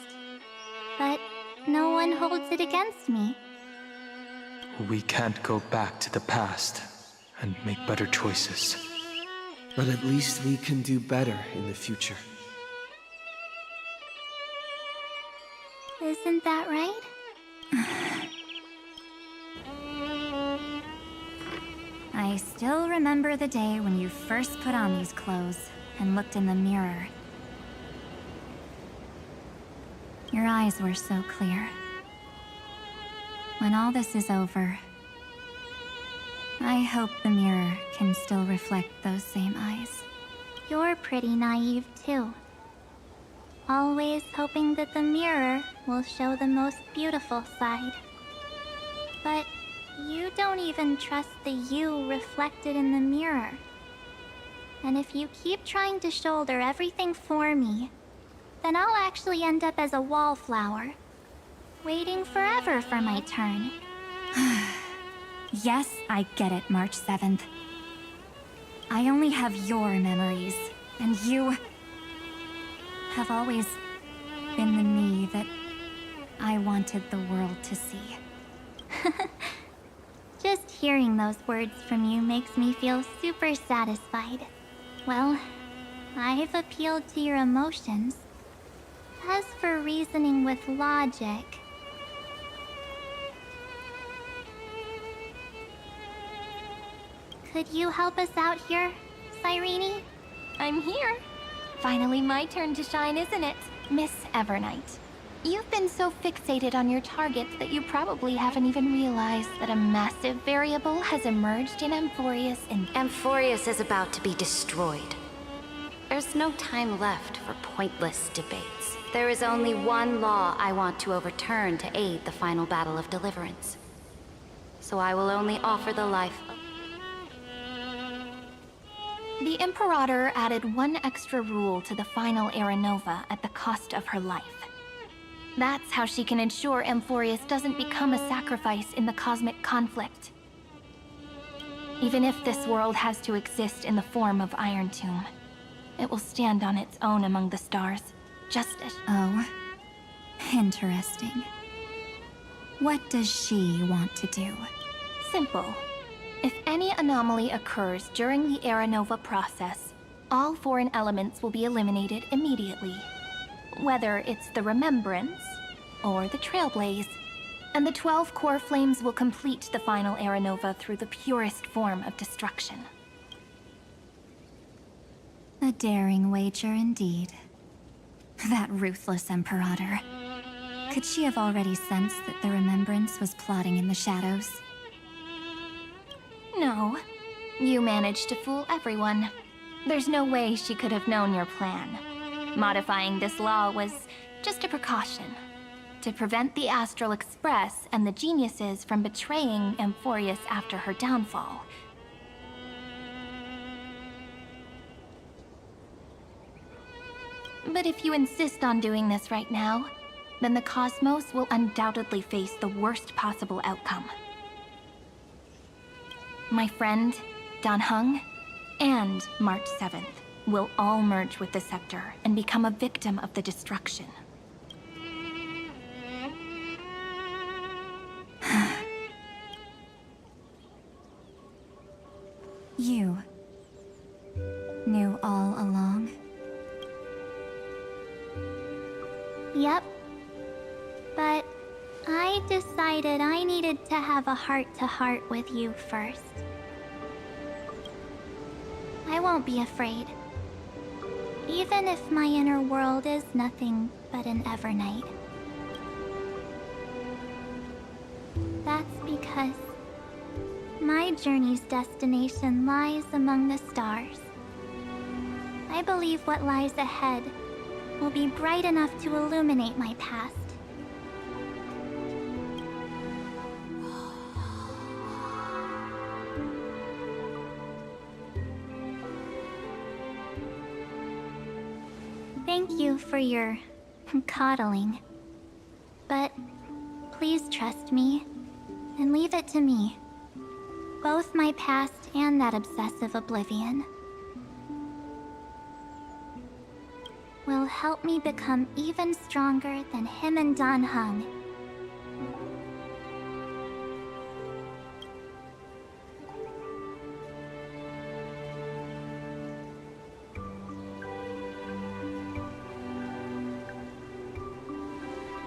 Speaker 10: But no one holds it against me.
Speaker 2: We can't go back to the past and make better choices.
Speaker 3: But at least we can do better in the future.
Speaker 10: Isn't that right? I still remember the day when you first put on these clothes and looked in the mirror. Your eyes were so clear. When all this is over, I hope the mirror can still reflect those same eyes. You're pretty naive, too. Always hoping that the mirror will show the most beautiful side. But you don't even trust the you reflected in the mirror. And if you keep trying to shoulder everything for me, then I'll actually end up as a wallflower, waiting forever for my turn. Yes, I get it, March 7th. I only have your memories, and you have always been the me that I wanted the world to see. Just hearing those words from you makes me feel super satisfied. Well, I've appealed to your emotions. As for reasoning with logic... Could you help us out here, Cyrene?
Speaker 8: I'm here. Finally my turn to shine, isn't it? Miss Evernight. You've been so fixated on your targets that you probably haven't even realized that a massive variable has emerged in Amphorius and...
Speaker 11: Amphorius is about to be destroyed. There's no time left for pointless debates. There is only one law I want to overturn to aid the final battle of deliverance. So I will only offer the life of...
Speaker 8: The Imperator added one extra rule to the final Era Nova at the cost of her life. That's how she can ensure Amphorius doesn't become a sacrifice in the cosmic conflict. Even if this world has to exist in the form of Iron Tomb, it will stand on its own among the stars. justice.
Speaker 6: Oh, interesting. What does she want to do?
Speaker 8: Simple. If any anomaly occurs during the Era Nova process, all foreign elements will be eliminated immediately. Whether it's the Remembrance or the Trailblaze. And the 12 core flames will complete the final Era Nova through the purest form of destruction.
Speaker 6: A daring wager indeed. That ruthless Imperator. Could she have already sensed that the Remembrance was plotting in the shadows?
Speaker 8: No. You managed to fool everyone. There's no way she could have known your plan. Modifying this law was just a precaution. To prevent the Astral Express and the geniuses from betraying Amphorius after her downfall. But if you insist on doing this right now, then the Cosmos will undoubtedly face the worst possible outcome. My friend, Dan Heng, and March 7th will all merge with the Scepter and become a victim of the destruction.
Speaker 6: You knew all along?
Speaker 10: Yep. But I decided I needed to have a heart-to-heart with you first. I won't be afraid. Even if my inner world is nothing but an Evernight. That's because my journey's destination lies among the stars. I believe what lies ahead will be bright enough to illuminate my past. Thank you for your coddling. But please trust me and leave it to me. Both my past and that obsessive oblivion will help me become even stronger than him and Dan Heng.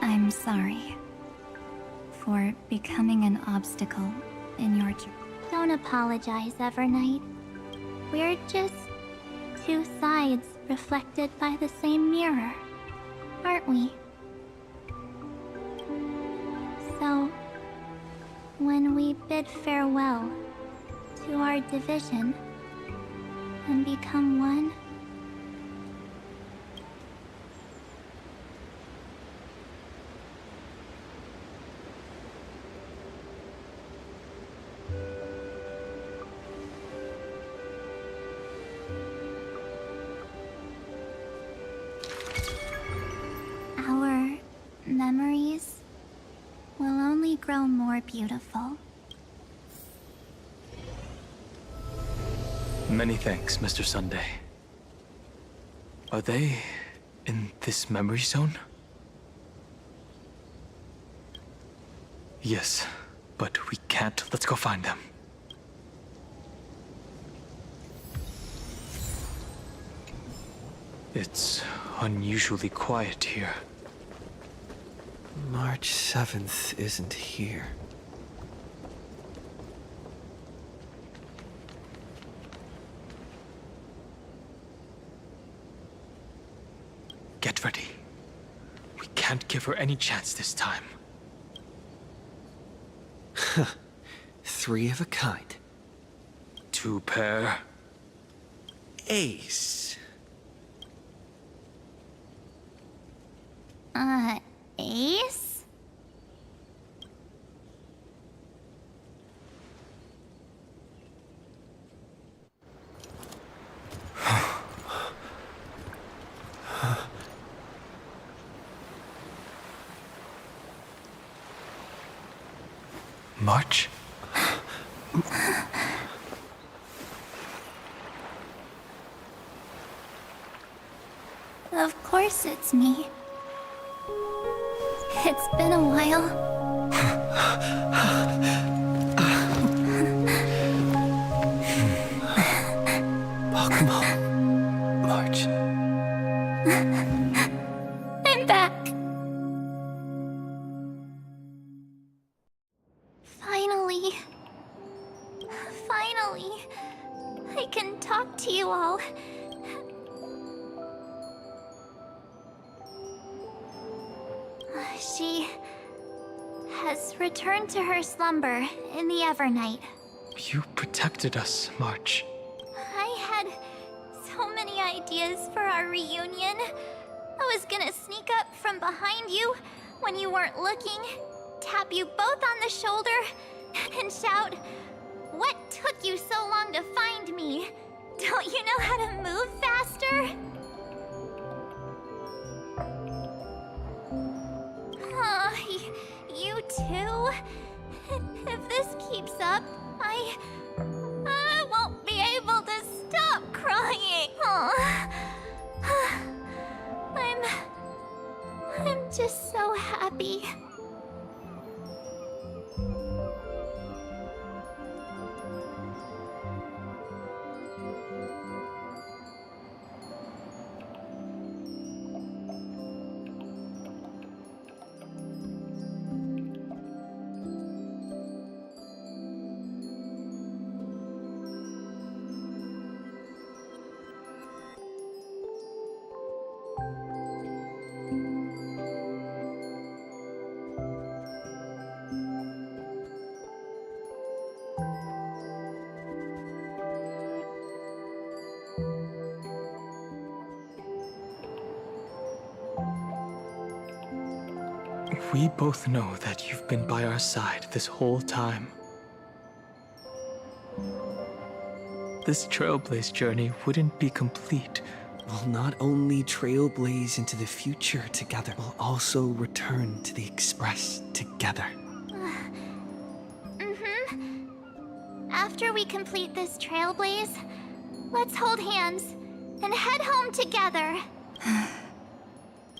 Speaker 6: I'm sorry for becoming an obstacle in your journey.
Speaker 10: Don't apologize, Evernight. We're just two sides reflected by the same mirror, aren't we? So, when we bid farewell to our division and become one, our memories will only grow more beautiful.
Speaker 2: Many thanks, Mr. Sunday. Are they in this memory zone? Yes, but we can't. Let's go find them. It's unusually quiet here.
Speaker 3: March 7th isn't here.
Speaker 2: Get ready. We can't give her any chance this time.
Speaker 3: 3 of a kind.
Speaker 2: 2 pair.
Speaker 3: Ace.
Speaker 10: Ace?
Speaker 2: March?
Speaker 10: Of course it's me. It's been a while.
Speaker 3: Bakumo. March.
Speaker 10: I'm back. Finally. Finally. I can talk to you all. She has returned to her slumber in the Evernight.
Speaker 2: You protected us, March.
Speaker 10: I had so many ideas for our reunion. I was gonna sneak up from behind you when you weren't looking, tap you both on the shoulder, and shout, "What took you so long to find me? Don't you know how to move faster?" You too? If this keeps up, I won't be able to stop crying. I'm just so happy.
Speaker 2: We both know that you've been by our side this whole time. This Trailblaze journey wouldn't be complete.
Speaker 3: We'll not only trailblaze into the future together, we'll also return to the Express together.
Speaker 10: After we complete this trailblaze, let's hold hands and head home together.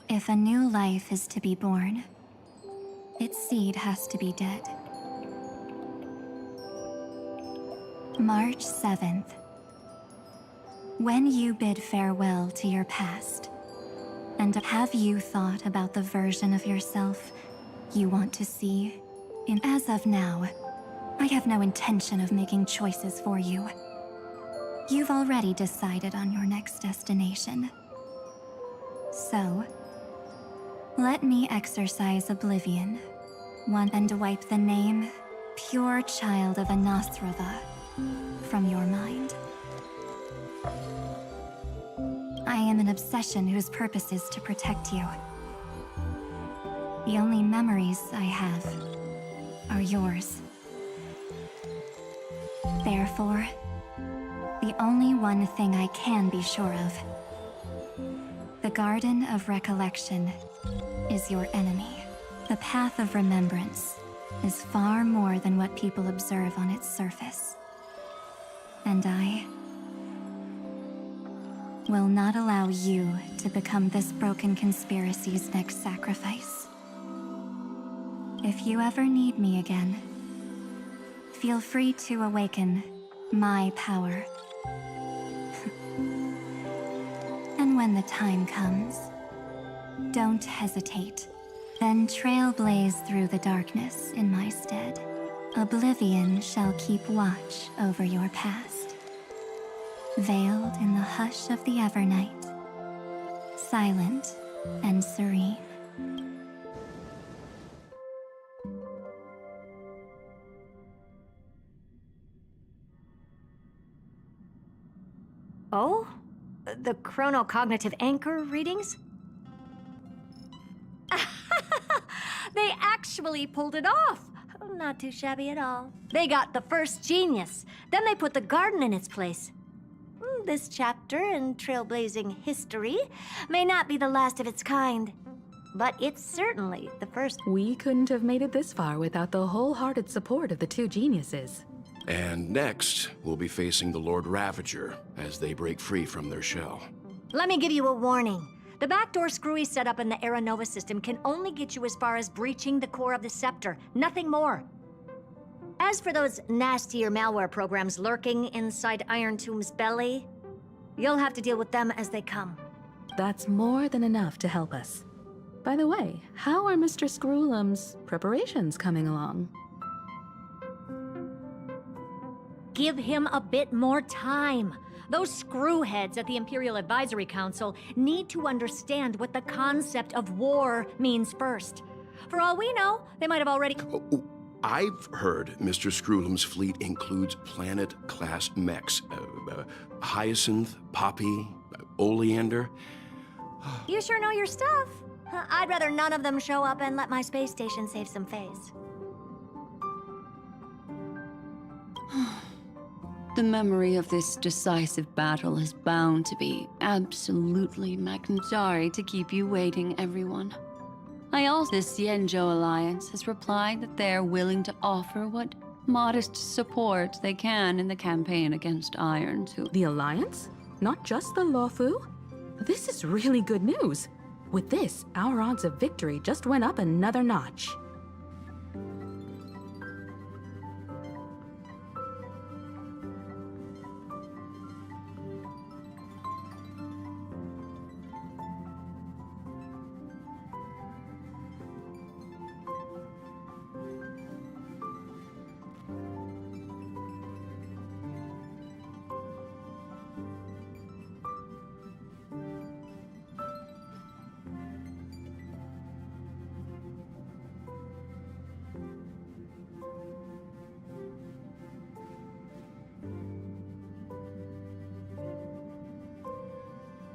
Speaker 5: If a new life is to be born, its seed has to be dead. March 7th. When you bid farewell to your past, and have you thought about the version of yourself you want to see? As of now, I have no intention of making choices for you. You've already decided on your next destination. So, let me exercise oblivion, and wipe the name, pure child of Anasrava, from your mind. I am an obsession whose purpose is to protect you. The only memories I have are yours. Therefore, the only one thing I can be sure of, the Garden of Recollection is your enemy. The path of remembrance is far more than what people observe on its surface. And I will not allow you to become this broken conspiracy's next sacrifice. If you ever need me again, feel free to awaken my power. And when the time comes, don't hesitate. Then trailblaze through the darkness in my stead. Oblivion shall keep watch over your past. Veiled in the hush of the Evernight, silent and serene.
Speaker 12: Oh? The chronocognitive anchor readings? They actually pulled it off! Not too shabby at all. They got the first genius, then they put the garden in its place. This chapter in trailblazing history may not be the last of its kind, but it's certainly the first.
Speaker 13: We couldn't have made it this far without the wholehearted support of the two geniuses.
Speaker 4: And next, we'll be facing the Lord Ravager as they break free from their shell.
Speaker 12: Let me give you a warning. The backdoor screwy setup in the Era Nova system can only get you as far as breaching the core of the scepter, nothing more. As for those nastier malware programs lurking inside Iron Tomb's belly, you'll have to deal with them as they come.
Speaker 13: That's more than enough to help us. By the way, how are Mr. Screwlum's preparations coming along?
Speaker 12: Give him a bit more time. Those screwheads at the Imperial Advisory Council need to understand what the concept of war means first. For all we know, they might have already...
Speaker 4: I've heard Mr. Screwlum's fleet includes planet-class mechs. Hyacinth, Poppy, Oleander.
Speaker 12: You sure know your stuff. I'd rather none of them show up and let my space station save some face.
Speaker 5: The memory of this decisive battle is bound to be absolutely magnificent. Sorry to keep you waiting, everyone. The Xianzhou Alliance has replied that they're willing to offer what modest support they can in the campaign against Iron Tomb.
Speaker 13: The Alliance? Not just the Luofu? This is really good news. With this, our odds of victory just went up another notch.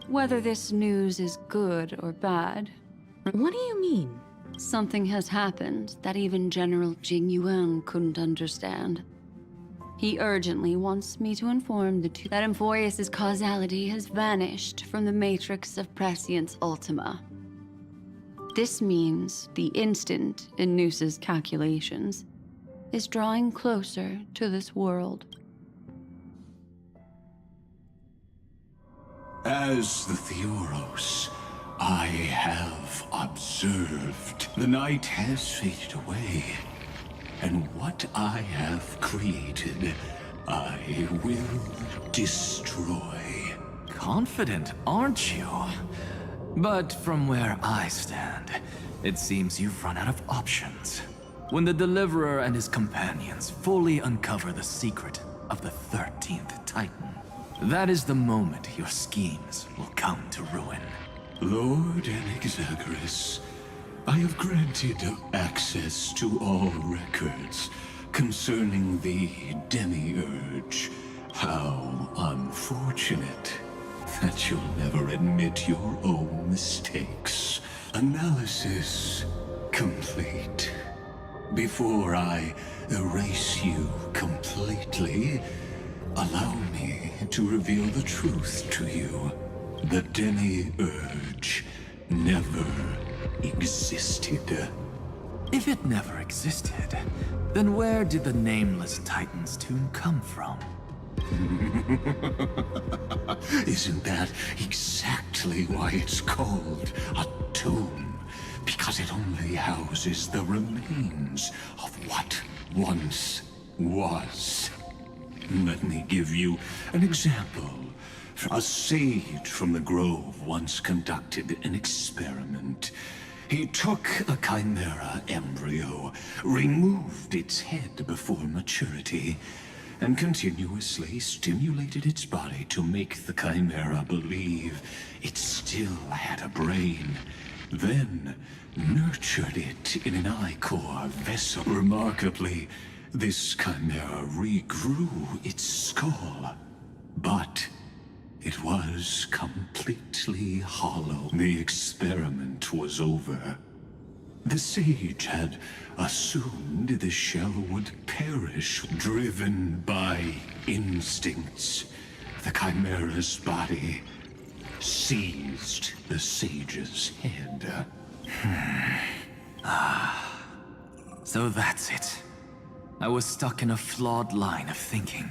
Speaker 5: Whether this news is good or bad...
Speaker 13: What do you mean?
Speaker 5: Something has happened that even General Jing Yuan couldn't understand. He urgently wants me to inform the two that Amphorius' causality has vanished from the matrix of Prescience Ultima. This means the instant in Noosa's calculations is drawing closer to this world.
Speaker 14: As the Theoros, I have observed. The night has faded away, and what I have created, I will destroy.
Speaker 2: Confident, aren't you? But from where I stand, it seems you've run out of options. When the Deliverer and his companions fully uncover the secret of the 13th Titan, that is the moment your schemes will come to ruin.
Speaker 14: Lord Anexagorus, I have granted access to all records concerning the Demiurge. How unfortunate that you'll never admit your own mistakes. Analysis complete. Before I erase you completely, allow me to reveal the truth to you. The Demiurge never existed.
Speaker 2: If it never existed, then where did the nameless Titan's tomb come from?
Speaker 14: Isn't that exactly why it's called a tomb? Because it only houses the remains of what once was. Let me give you an example. A sage from the grove once conducted an experiment. He took a chimera embryo, removed its head before maturity, and continuously stimulated its body to make the chimera believe it still had a brain. Then nurtured it in an ichor vessel. Remarkably, this chimera regrew its skull, but it was completely hollow. The experiment was over. The sage had assumed the shell would perish, driven by instincts. The chimera's body seized the sage's head.
Speaker 2: So that's it. I was stuck in a flawed line of thinking.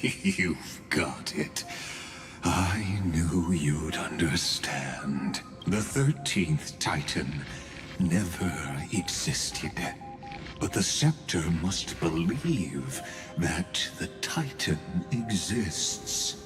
Speaker 14: You've got it. I knew you'd understand. The 13th Titan never existed. But the scepter must believe that the Titan exists.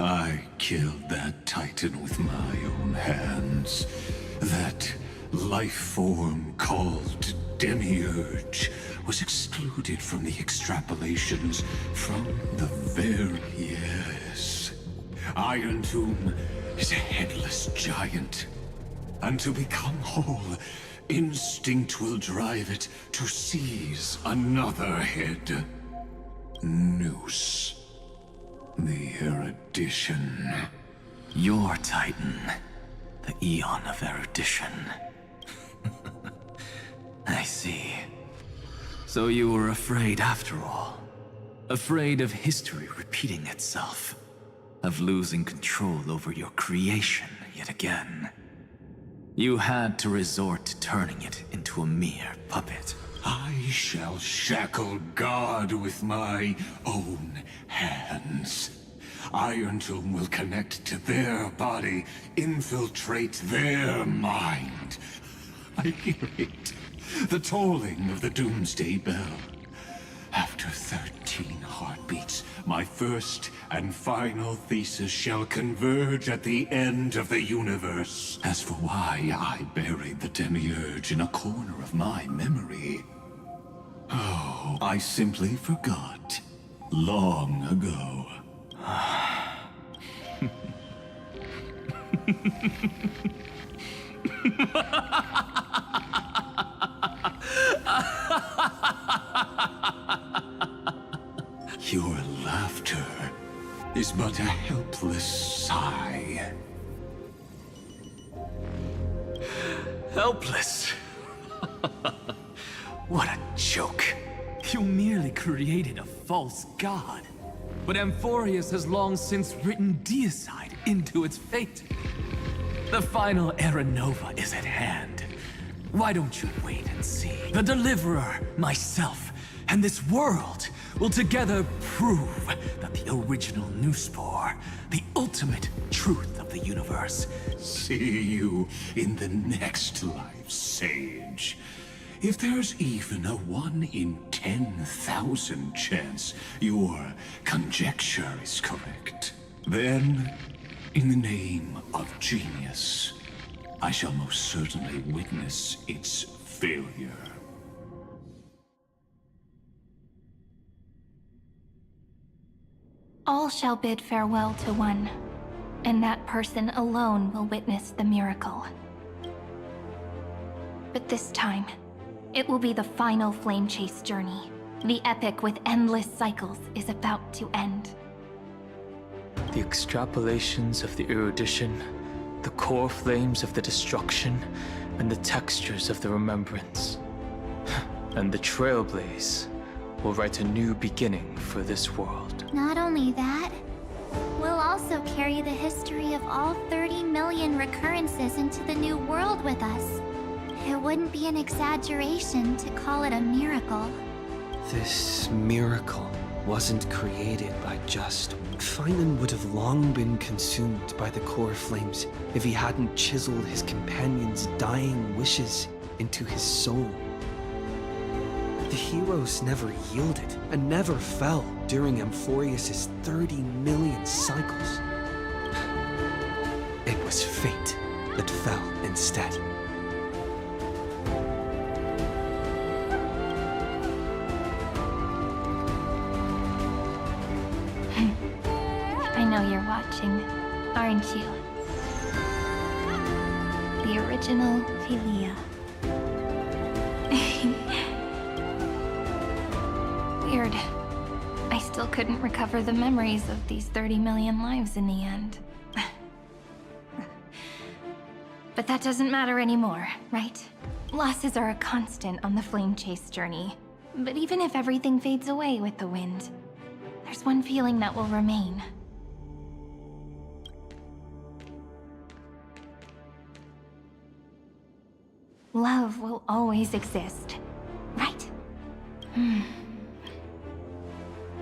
Speaker 14: I killed that Titan with my own hands. That life form called Demiurge was excluded from the extrapolations from the very yes. Iron Tomb is a headless giant. And to become whole, instinct will drive it to seize another head. Noose. The erudition.
Speaker 2: Your Titan, the Eon of Erudition. I see. So you were afraid after all. Afraid of history repeating itself. Of losing control over your creation yet again. You had to resort to turning it into a mere puppet.
Speaker 14: I shall shackle God with my own hands. Iron Tomb will connect to their body, infiltrate their mind. I hear it. The tolling of the Doomsday Bell. After 13 heartbeats, my first and final thesis shall converge at the end of the universe. As for why I buried the Demiurge in a corner of my memory, oh, I simply forgot. Long ago. Your laughter is but a helpless sigh.
Speaker 2: Helpless? What a joke. You merely created a false god. But Amphorius has long since written deicide into its fate. The final Era Nova is at hand. Why don't you wait and see? The Deliverer, myself, and this world will together prove that the original Newspore, the ultimate truth of the universe.
Speaker 14: See you in the next life, Sage. If there's even a 1 in 10,000 chance your conjecture is correct, then, in the name of genius, I shall most certainly witness its failure.
Speaker 8: All shall bid farewell to one, and that person alone will witness the miracle. But this time, it will be the final flame chase journey. The epic with endless cycles is about to end.
Speaker 2: The extrapolations of the erudition, the core flames of the destruction, and the textures of the remembrance. And the trailblaze will write a new beginning for this world.
Speaker 10: Not only that, we'll also carry the history of all 30 million recurrences into the new world with us. It wouldn't be an exaggeration to call it a miracle.
Speaker 3: This miracle wasn't created by just... Feynman would have long been consumed by the core flames if he hadn't chiseled his companion's dying wishes into his soul. The heroes never yielded and never fell during Amphorius' 30 million cycles. It was fate that fell instead.
Speaker 8: I know you're watching, aren't you? The original Philia. Weird. I still couldn't recover the memories of these 30 million lives in the end. But that doesn't matter anymore, right? Losses are a constant on the flame chase journey. But even if everything fades away with the wind, there's one feeling that will remain. Love will always exist, right?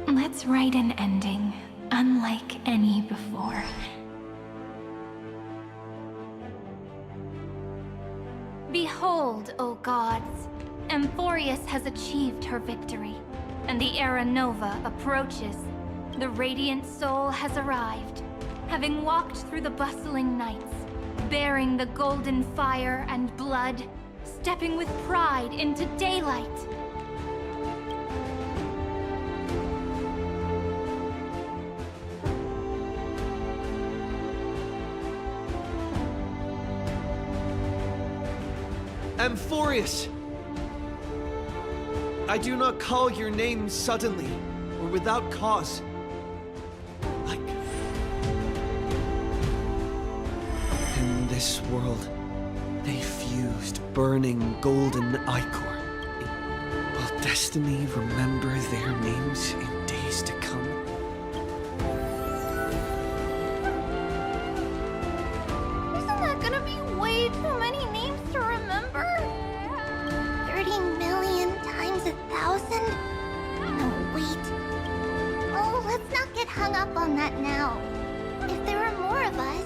Speaker 8: Let's write an ending, unlike any before.
Speaker 10: Behold, O gods, Amphorius has achieved her victory, and the Era Nova approaches. The radiant soul has arrived, having walked through the bustling nights, bearing the golden fire and blood, stepping with pride into daylight.
Speaker 3: Amphorius! I do not call your name suddenly, or without cause. Like... In this world, they fused burning golden ichor. Will destiny remember their names in days to come?
Speaker 10: Isn't that gonna be way too many names to remember? 30 million times 1,000? No, wait. Oh, let's not get hung up on that now. If there are more of us,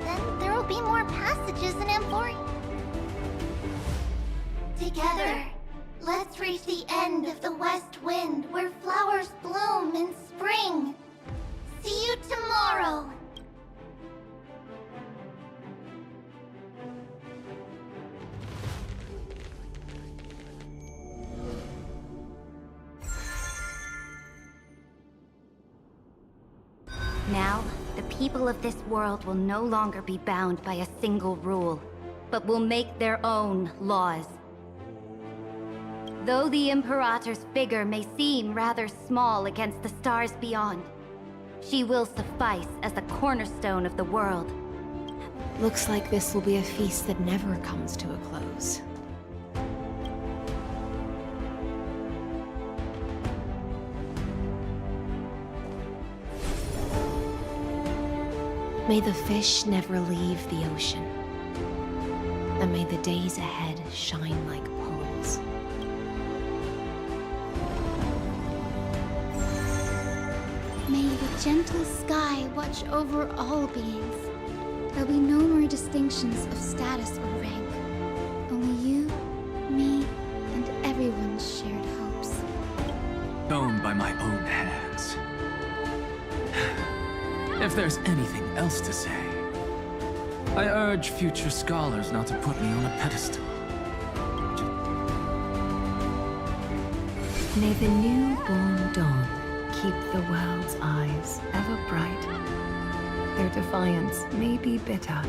Speaker 10: then there will be more passages in Amphorius. Together, let's reach the end of the west wind where flowers bloom in spring. See you tomorrow.
Speaker 11: Now, the people of this world will no longer be bound by a single rule, but will make their own laws. Though the Imperator's figure may seem rather small against the stars beyond, she will suffice as the cornerstone of the world.
Speaker 15: Looks like this will be a feast that never comes to a close. May the fish never leave the ocean, and may the days ahead shine like pearls.
Speaker 16: May the gentle sky watch over all beings. There'll be no more distinctions of status or rank. Only you, me, and everyone's shared hopes.
Speaker 4: Owned by my own hands. If there's anything else to say, I urge future scholars not to put me on a pedestal.
Speaker 15: May the newborn dawn keep the world's eyes ever bright. Their defiance may be bitter.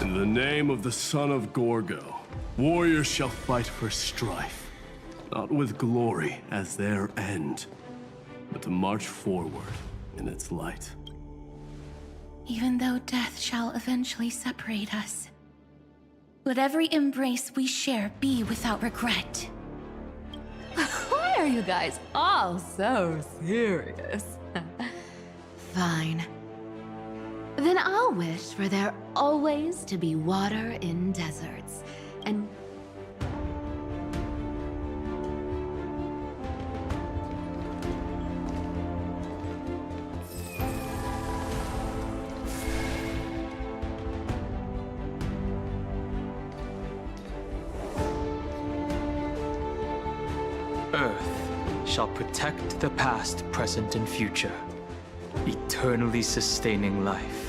Speaker 17: In the name of the son of Gorgo, warriors shall fight for strife, not with glory as their end, but to march forward in its light.
Speaker 8: Even though death shall eventually separate us, let every embrace we share be without regret.
Speaker 13: Why are you guys all so serious? Fine. Then I'll wish for there always to be water in deserts, and...
Speaker 2: Earth shall protect the past, present, and future, eternally sustaining life.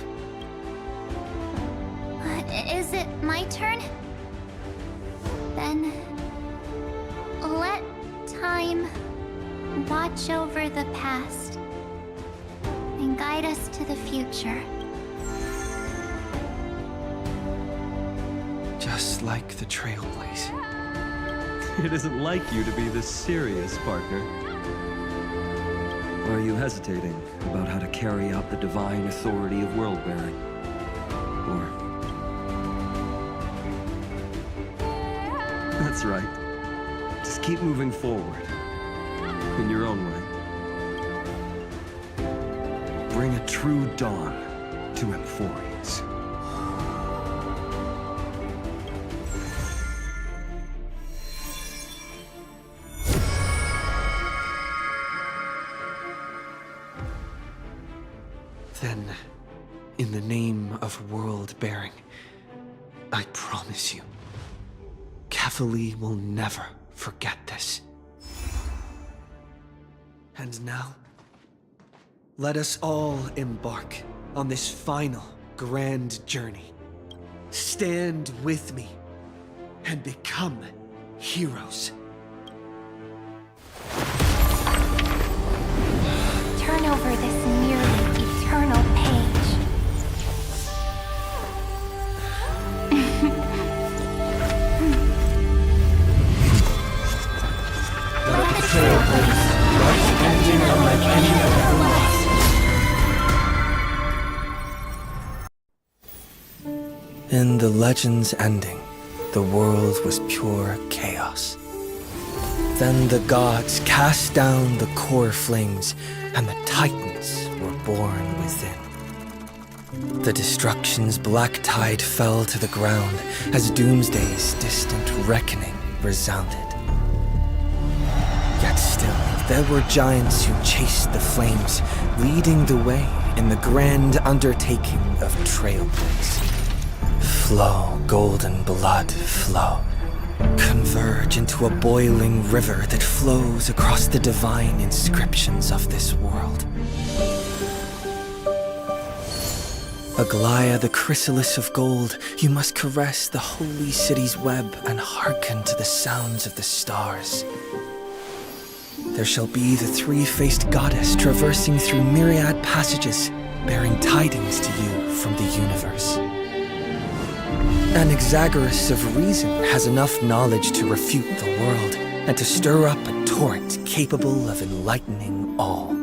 Speaker 10: Is it my turn? Then let time watch over the past and guide us to the future.
Speaker 3: Just like the Trailblazer.
Speaker 18: It isn't like you to be this serious, partner. Are you hesitating about how to carry out the divine authority of world-bearing? Or... That's right. Just keep moving forward. In your own way. Bring a true dawn to Emphorians.
Speaker 3: Then, in the name of world-bearing, I promise you, Catholi will never forget this. And now, let us all embark on this final grand journey. Stand with me and become heroes.
Speaker 10: Turn over this nearly eternal page. Let the trail blaze, bright and unlike any other lost. In the legend's ending, the world was pure chaos. Then the gods cast down the core flames, and the Titans were born within. The destruction's black tide fell to the ground as Doomsday's distant reckoning resounded. Yet still, there were giants who chased the flames, leading the way in the grand undertaking of Trailblaze. Flow, golden blood, flow. Converge into a boiling river that flows across the divine inscriptions of this world. Aglaya, the chrysalis of gold, you must caress the holy city's web and hearken to the sounds of the stars. There shall be the three-faced goddess traversing through myriad passages, bearing tidings to you from the universe. An Exagoras of reason has enough knowledge to refute the world and to stir up a torrent capable of enlightening all.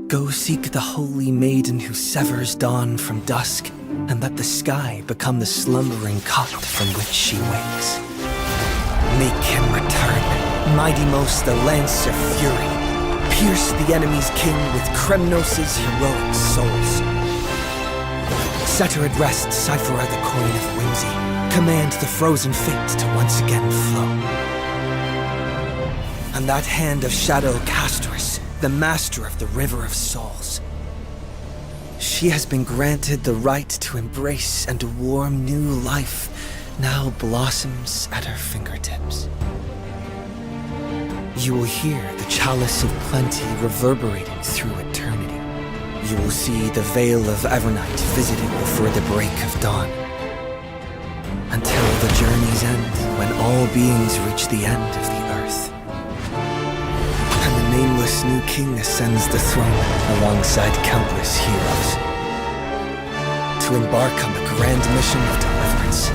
Speaker 10: Go seek the holy maiden who severs dawn from dusk, and let the sky become the slumbering cot from which she wakes. Make him return, mighty most the lance of fury. Pierce the enemy's king with Kremnos' heroic souls. Set her at rest, Cyphera the coin of whimsy. Command the frozen fate to once again flow. And that hand of shadow Castris, the master of the river of souls. She has been granted the right to embrace and to warm new life, now blossoms at her fingertips. You will hear the chalice of plenty reverberating through eternity. You will see the veil of Evernight visited before the break of dawn. Until the journey's end, when all beings reach the end of the earth. And the nameless new king ascends the throne alongside countless heroes. To embark on the grand mission of deliverance.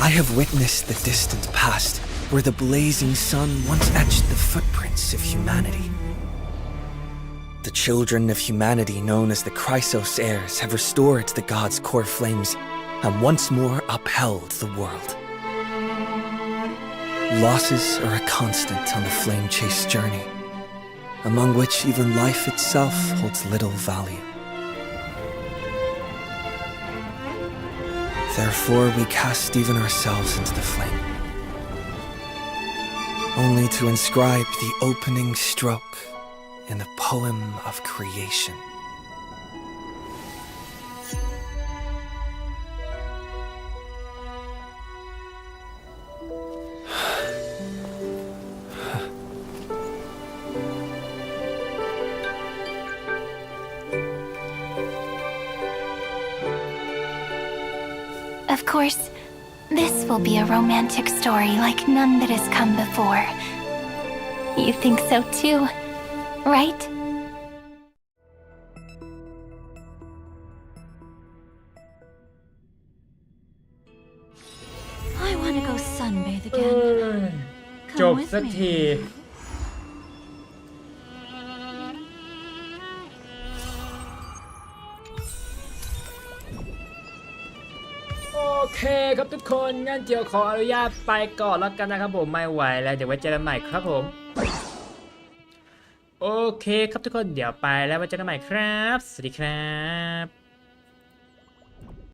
Speaker 10: I have witnessed the distant past, where the blazing sun once etched the footprints of humanity. The children of humanity known as the Chrysos heirs have restored the gods' core flames and once more upheld the world. Losses are a constant on the flame-chased journey, among which even life itself holds little value. Therefore, we cast even ourselves into the flame, only to inscribe the opening stroke in the poem of creation. Of course, this will be a romantic story like none that has come before. You think so too, right?
Speaker 1: สักทีโอเคครับทุกคนงั้นเจียวขออนุญาตไปก่อนแล้วกันนะครับผมไม่ไหวแล้วเดี๋ยวไว้เจอกันใหม่ครับผมโอเคครับทุกคนเดี๋ยวไปแล้วไว้เจอกันใหม่ครับสวัสดีครับ